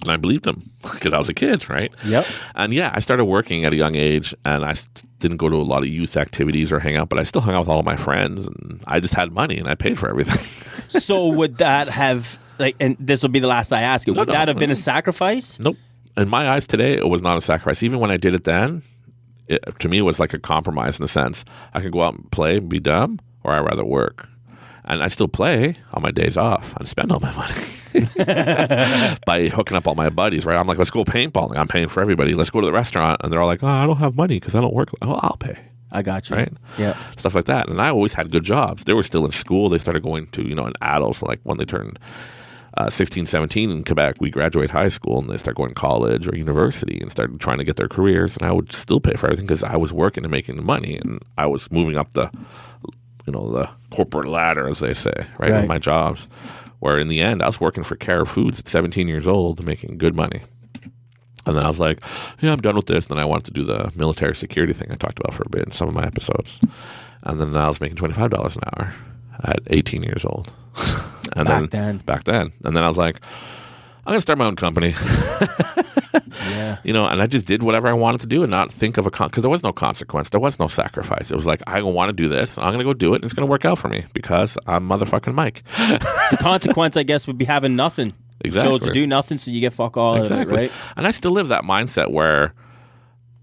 And I believed him because I was a kid, right? Yep. And I started working at a young age, and I didn't go to a lot of youth activities or hang out, but I still hung out with all of my friends, and I just had money, and I paid for everything. So would that have, and this will be the last I ask it, would that have been a sacrifice? Nope. In my eyes today, it was not a sacrifice. Even when I did it then, to me, it was like a compromise in a sense. I could go out and play and be dumb, or I'd rather work. And I still play on my days off and spend all my money by hooking up all my buddies, right? I'm like, let's go paintballing. I'm paying for everybody. Let's go to the restaurant. And they're all like, oh, I don't have money because I don't work. Oh, I'll pay. I got you. Right? Yeah. Stuff like that. And I always had good jobs. They were still in school. They started going to, an adult, like when they turned 16, 17 in Quebec, we graduate high school and they start going to college or university and started trying to get their careers. And I would still pay for everything because I was working and making the money. And I was moving up the corporate ladder, as they say, right, with my jobs, where in the end, I was working for Care Foods at 17 years old, making good money. And then I was like, yeah, I'm done with this. And then I wanted to do the military security thing I talked about for a bit in some of my episodes. And then I was making $25 an hour at 18 years old. And back then. And then I was like, I'm going to start my own company. Yeah. And I just did whatever I wanted to do and not think of because there was no consequence. There was no sacrifice. It was like, I want to do this. I'm going to go do it, and it's going to work out for me because I'm motherfucking Mike. The consequence, I guess, would be having nothing. Exactly. You chose to do nothing, so you get fuck all out of it, right? And I still live that mindset where,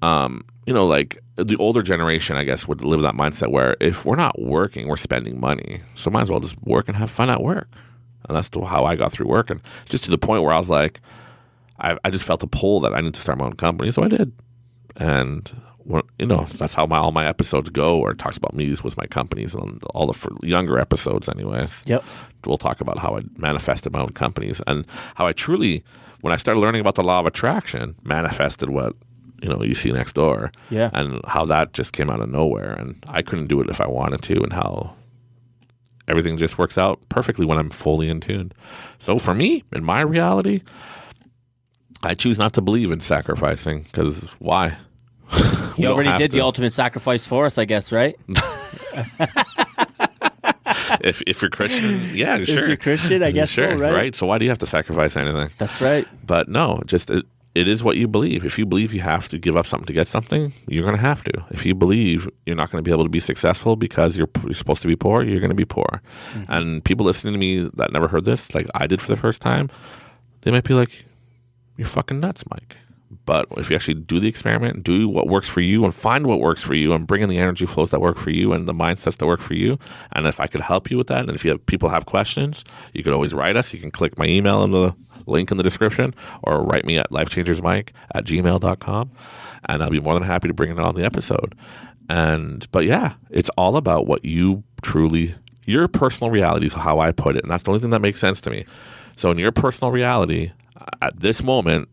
like the older generation, I guess, would live that mindset where if we're not working, we're spending money. So might as well just work and have fun at work. And that's how I got through working. Just to the point where I was like, I just felt a pull that I need to start my own company, so I did. And that's how all my episodes go, where it talks about me with my companies and all the younger episodes, anyways. Yep. We'll talk about how I manifested my own companies and how I truly, when I started learning about the law of attraction, manifested what you see next door. Yeah. And how that just came out of nowhere, and I couldn't do it if I wanted to, and how everything just works out perfectly when I'm fully in tune. So for me, in my reality, I choose not to believe in sacrificing, because why? You already did the ultimate sacrifice for us, I guess, right? If you're Christian, yeah, sure. If you're Christian, I guess sure, so, right? Right? So why do you have to sacrifice anything? That's right. But no, just it is what you believe. If you believe you have to give up something to get something, you're going to have to. If you believe you're not going to be able to be successful because you're supposed to be poor, you're going to be poor. Mm-hmm. And people listening to me that never heard this, like I did for the first time, they might be like, you're fucking nuts, Mike. But if you actually do the experiment, do what works for you and find what works for you and bring in the energy flows that work for you and the mindsets that work for you. And if I could help you with that, and if people have questions, you could always write us. You can click my email in the link in the description or write me at lifechangersmike@gmail.com. And I'll be more than happy to bring it on the episode. But yeah, it's all about what you truly, your personal reality is how I put it. And that's the only thing that makes sense to me. So in your personal reality, at this moment,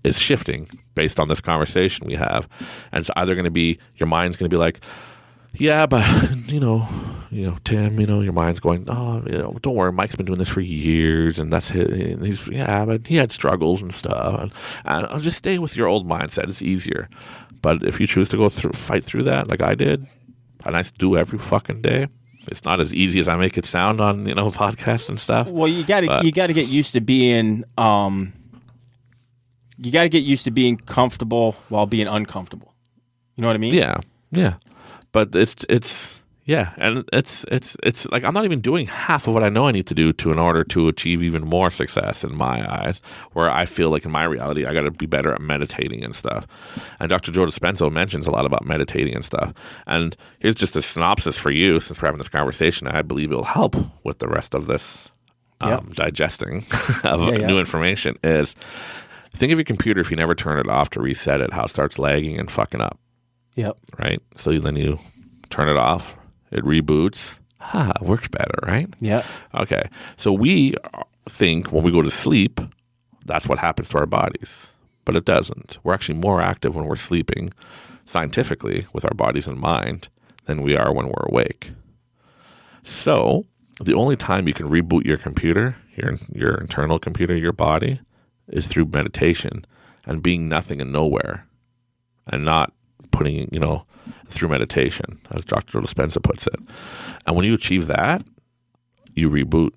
is shifting based on this conversation we have. And it's either going to be, your mind's going to be like, yeah, but, Tim, your mind's going, oh, don't worry, Mike's been doing this for years, and that's it. And but he had struggles and stuff. And I'll just stay with your old mindset. It's easier. But if you choose to fight through that, like I did, and I do every fucking day, it's not as easy as I make it sound on, podcasts and stuff. Well, you got to get used to being, comfortable while being uncomfortable. You know what I mean? Yeah. But it's like I'm not even doing half of what I know I need to do in order to achieve even more success in my eyes, where I feel like in my reality I got to be better at meditating and stuff. And Dr. Joe Dispenza mentions a lot about meditating and stuff. And here's just a synopsis for you, since we're having this conversation. I believe it'll help with the rest of this digesting of new information. Is think of your computer, if you never turn it off to reset it, how it starts lagging and fucking up. Yep. Right? So then you turn it off, it reboots. It works better, right? Yeah. Okay. So we think when we go to sleep, that's what happens to our bodies. But it doesn't. We're actually more active when we're sleeping, scientifically, with our bodies and mind, than we are when we're awake. So the only time you can reboot your computer, your internal computer, your body, is through meditation and being nothing and nowhere, and not putting, through meditation, as Dr. Dispenza puts it. And when you achieve that, you reboot.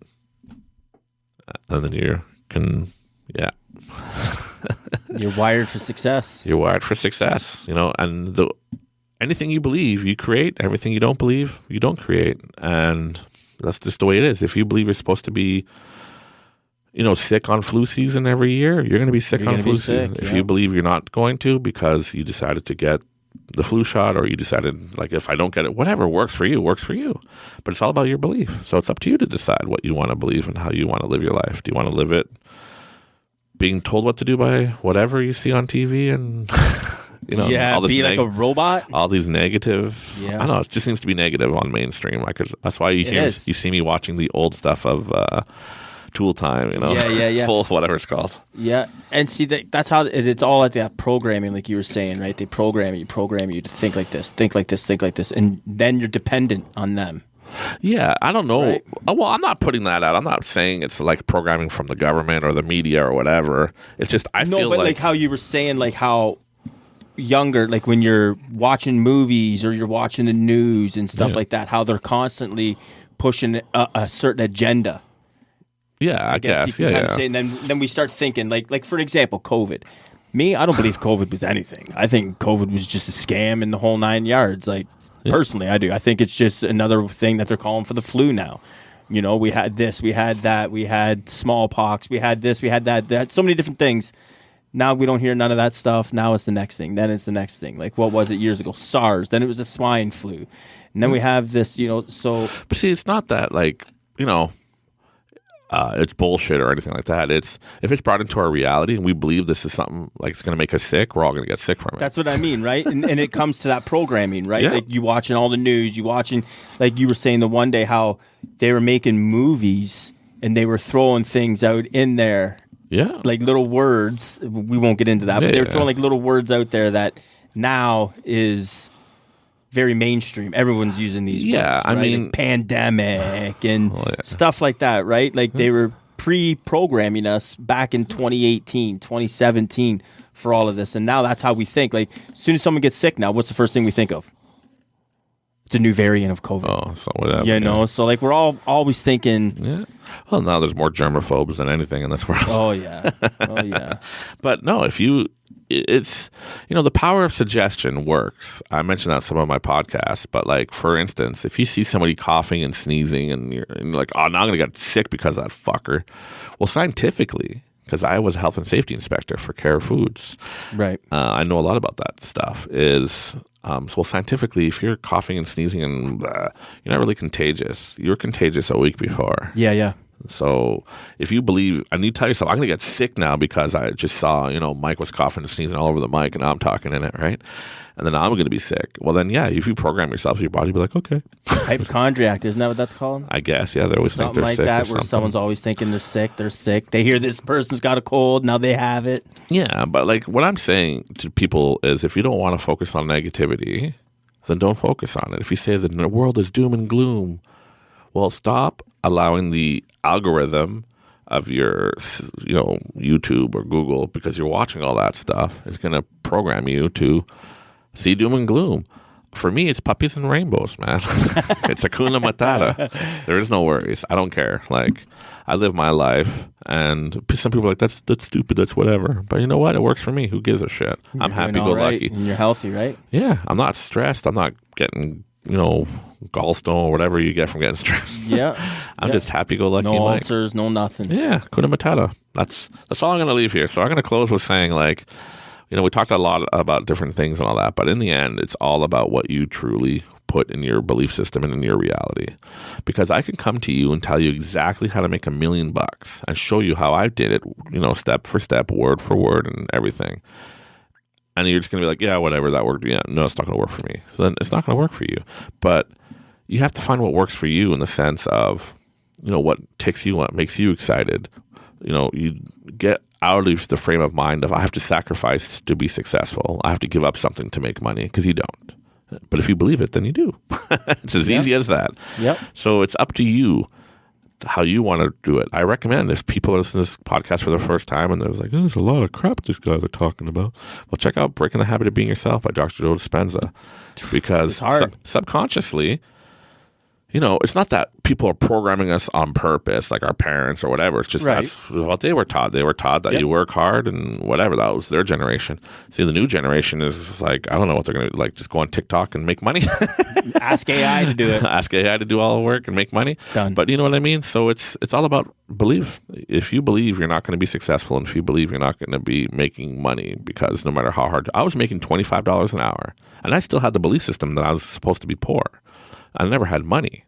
And then you're wired for success. You're wired for success, and anything you believe, you create. Everything you don't believe, you don't create. And that's just the way it is. If you believe you're supposed to be sick on flu season every year, you're going to be sick on flu season. If you believe you're not going to because you decided to get the flu shot, or you decided, like, if I don't get it, whatever works for you. But it's all about your belief. So it's up to you to decide what you want to believe and how you want to live your life. Do you want to live it being told what to do by whatever you see on TV and, all this be like a robot? All these negative. I don't know. It just seems to be negative on mainstream. That's why you see me watching the old stuff of Tool Time, full whatever it's called. Yeah, and see that's how it's all at that programming, like you were saying, right? They program you to think like this, and then you're dependent on them. Yeah, I don't know. Right? Well, I'm not putting that out. I'm not saying it's like programming from the government or the media or whatever. It's just I feel like how you were saying, like how younger, like when you're watching movies or you're watching the news and stuff like that, how they're constantly pushing a certain agenda. Yeah, I guess. Say, and then we start thinking, like for example, COVID. Me, I don't believe COVID was anything. I think COVID was just a scam in the whole 9 yards. Like, personally, I do. I think it's just another thing that they're calling for the flu now. We had this, we had that, we had smallpox, we had this, we had that. So many different things. Now we don't hear none of that stuff. Now it's the next thing. Then it's the next thing. Like, what was it years ago? SARS. Then it was the swine flu. And then we have this, so... But see, it's not that, like, it's bullshit or anything like that. If it's brought into our reality and we believe this is something like it's going to make us sick, we're all going to get sick from it. That's what I mean, right? and it comes to that programming, right? Yeah. Like you watching all the news, you watching, like you were saying the one day how they were making movies and they were throwing things out in there. Yeah. Like little words. We won't get into that, but they were throwing like little words out there that now is very mainstream. Everyone's using these words, right? I mean, like pandemic and stuff like that, right? Like they were pre-programming us back in 2018, 2017 for all of this. And now that's how we think. Like as soon as someone gets sick now, what's the first thing we think of? It's a new variant of COVID. Oh, so whatever. So like we're all always thinking. Yeah. Well, now there's more germaphobes than anything in this world. Oh, yeah. But no, it's the power of suggestion works. I mentioned that in some of my podcasts, but like, for instance, if you see somebody coughing and sneezing and you're like, oh, now I'm going to get sick because of that fucker. Well, scientifically, because I was a health and safety inspector for Care Foods. Right. I know a lot about that stuff so scientifically, if you're coughing and sneezing and you're not really contagious. You were contagious a week before. Yeah. So if you believe, and you tell yourself, I'm going to get sick now because I just saw, Mike was coughing and sneezing all over the mic and I'm talking in it, right? And then I'm going to be sick. Well, then, yeah, if you program yourself, your body will be like, okay. Hypochondriac, isn't that what that's called? I guess, yeah. They always think Something they're like sick. that, where someone's always thinking they're sick. They hear this person's got a cold, now they have it. Yeah, but like what I'm saying to people is if you don't want to focus on negativity, then don't focus on it. If you say that the world is doom and gloom, well, stop allowing the algorithm of your, YouTube or Google, because you're watching all that stuff, it's going to program you to see doom and gloom. For me, it's puppies and rainbows, man. It's Hakuna Matata. There is no worries. I don't care. Like, I live my life, and some people are like, that's stupid, that's whatever. But you know what? It works for me. Who gives a shit? I'm happy-go-lucky. And you're healthy, right? Yeah. I'm not stressed. I'm not getting, gallstone or whatever you get from getting stressed. Yeah. I'm just happy-go-lucky. No ulcers, no nothing. Yeah. Hakuna Matata. That's all I'm going to leave here. So I'm going to close with saying, like, we talked a lot about different things and all that, but in the end, it's all about what you truly put in your belief system and in your reality. Because I can come to you and tell you exactly how to make $1 million and show you how I did it, step for step, word for word, and everything. And you're just going to be like, yeah, whatever, that worked. Yeah, no, it's not going to work for me. So then it's not going to work for you. But you have to find what works for you in the sense of, what ticks you, what makes you excited. You get out of the frame of mind of I have to sacrifice to be successful. I have to give up something to make money, because you don't. But if you believe it, then you do. It's as easy as that. Yep. So it's up to you how you want to do it. I recommend if people listen to this podcast for the first time and there's like, oh, there's a lot of crap these guys are talking about. Well, check out Breaking the Habit of Being Yourself by Dr. Joe Dispenza. Because subconsciously, it's not that people are programming us on purpose, like our parents or whatever. It's just that's what they were taught. They were taught that you work hard and whatever. That was their generation. See, the new generation is like, I don't know what they're going to like. Just go on TikTok and make money. Ask AI to do it. Ask AI to do all the work and make money. Done. But you know what I mean? So it's all about belief. If you believe you're not going to be successful, and if you believe you're not going to be making money, because no matter how hard, I was making $25 an hour, and I still had the belief system that I was supposed to be poor. I never had money,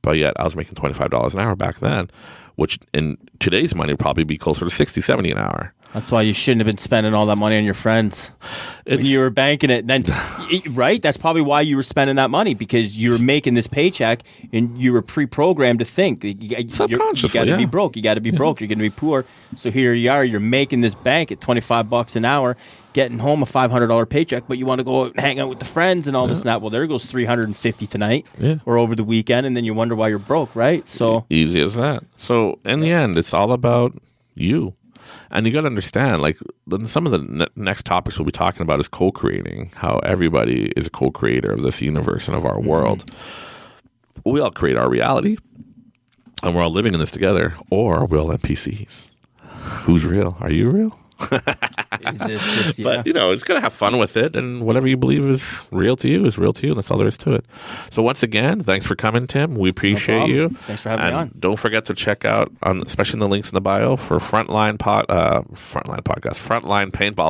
but yet I was making $25 an hour back then, which in today's money would probably be closer to $60, $70 an hour. That's why you shouldn't have been spending all that money on your friends. When you were banking it. Then, right? That's probably why you were spending that money, because you were making this paycheck and you were pre-programmed to think. You got to be broke. You got to be broke. You're going to be poor. So here you are. You're making this bank at $25 an hour, getting home a $500 paycheck, but you want to go hang out with the friends and all this and that. Well, there goes $350 tonight or over the weekend, and then you wonder why you're broke, right? So easy as that. So in the end, it's all about you. And you got to understand, like, some of the next topics we'll be talking about is co-creating, how everybody is a co-creator of this universe and of our world. We all create our reality, and we're all living in this together, or we're all NPCs. Who's real? Are you real? Is this just, But, it's going to have fun with it, and whatever you believe is real to you, and that's all there is to it. So once again, thanks for coming, Tim. We appreciate you. Thanks for having me on. Don't forget to check out, especially in the links in the bio, for Frontline Paintball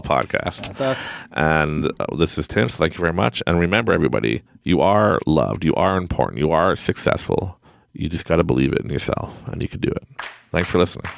Podcast. That's us. And this is Tim, so thank you very much. And remember, everybody, you are loved, you are important, you are successful. You just got to believe it in yourself, and you can do it. Thanks for listening.